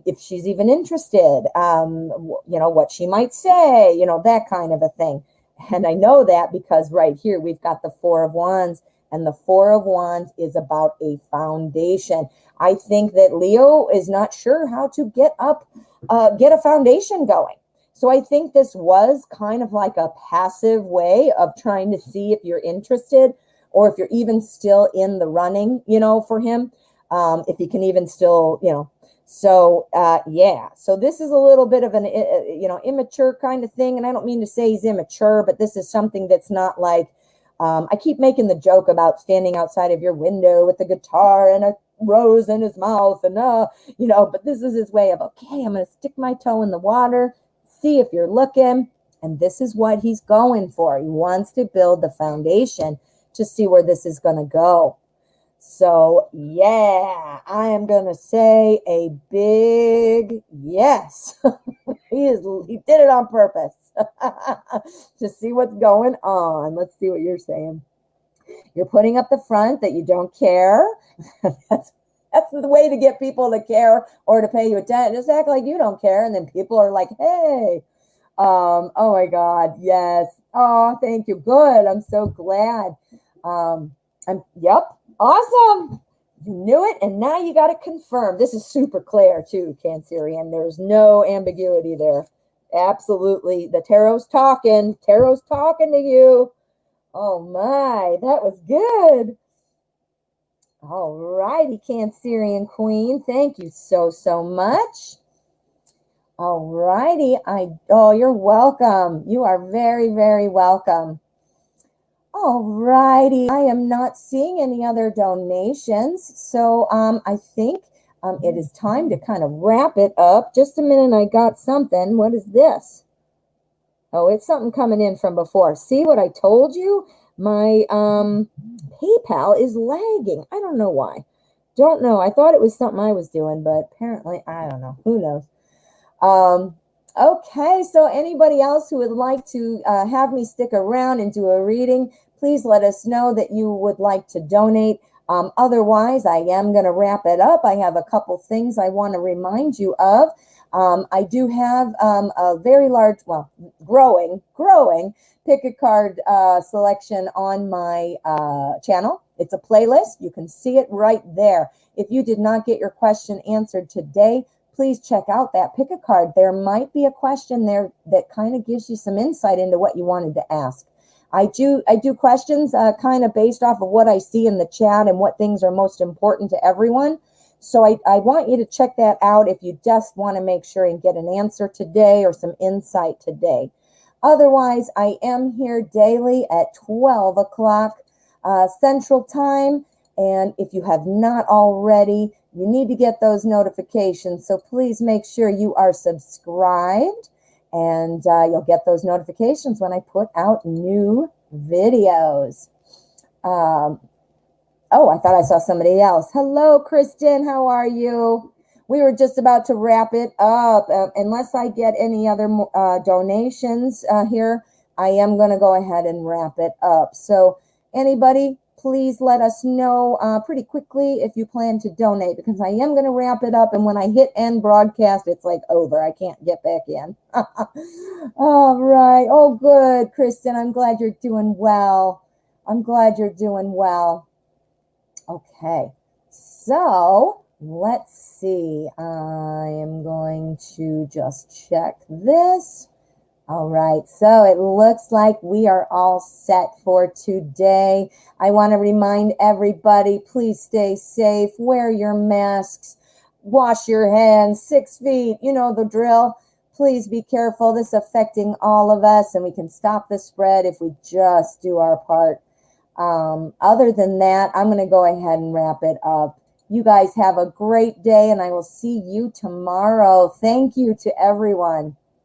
If she's even interested, what she might say, that kind of a thing. And I know that because right here, we've got the Four of Wands, and the Four of Wands is about a foundation. I think that Leo is not sure how to get a foundation going. So I think this was kind of like a passive way of trying to see if you're interested, or if you're even still in the running, for him, if he can even still, So, yeah, so this is a little bit of an, immature kind of thing. And I don't mean to say he's immature, but this is something that's not like, I keep making the joke about standing outside of your window with a guitar and a rose in his mouth and, but this is his way of, okay, I'm going to stick my toe in the water, see if you're looking. And this is what he's going for. He wants to build the foundation to see where this is going to go. So, yeah, I am going to say a big yes. He did it on purpose to see what's going on. Let's see what you're saying. You're putting up the front that you don't care. That's the way to get people to care or to pay you attention. Just act like you don't care, and then people are like, hey. Oh my God, yes. Oh, thank you. Good. I'm so glad. Yep. Awesome. You knew it, and now you got to confirm. This is super clear too, Cancerian. There's no ambiguity there. Absolutely. The tarot's talking. Tarot's talking to you. Oh my, that was good. All righty, Cancerian Queen. Thank you so much. All righty. You're welcome. You are very, very welcome. All righty. I am not seeing any other donations. So I think it is time to kind of wrap it up. Just a minute. I got something. What is this? Oh, it's something coming in from before. See what I told you? My PayPal is lagging. I don't know why. Don't know. I thought it was something I was doing, but apparently, I don't know. Who knows? Okay, so anybody else who would like to have me stick around and do a reading, please let us know that you would like to donate. Otherwise, I am going to wrap it up. I have a couple things I want to remind you of. I do have a very large, well, growing pick a card selection on my channel. It's a playlist. You can see it right there. If you did not get your question answered today, please check out that pick a card. There might be a question there that kind of gives you some insight into what you wanted to ask. I do questions kind of based off of what I see in the chat and what things are most important to everyone. So I want you to check that out if you just want to make sure and get an answer today or some insight today. Otherwise, I am here daily at 12 o'clock Central Time. And if you have not already, you need to get those notifications. So please make sure you are subscribed, and you'll get those notifications when I put out new videos. Oh, I thought I saw somebody else. Hello, Kristen. How are you? We were just about to wrap it up. Unless I get any other donations here, I am going to go ahead and wrap it up. So anybody, please let us know pretty quickly if you plan to donate, because I am going to wrap it up. And when I hit end broadcast, it's like over. I can't get back in. All right. Oh, good, Kristen. I'm glad you're doing well. I'm glad you're doing well. Okay. So let's see. I am going to just check this. All right, so it looks like we are all set for today. I want to remind everybody, please stay safe, wear your masks, wash your hands, 6 feet, you know the drill. Please be careful. This is affecting all of us, and we can stop the spread if we just do our part. Other than that, I'm going to go ahead and wrap it up. You guys have a great day, and I will see you tomorrow. Thank you to everyone.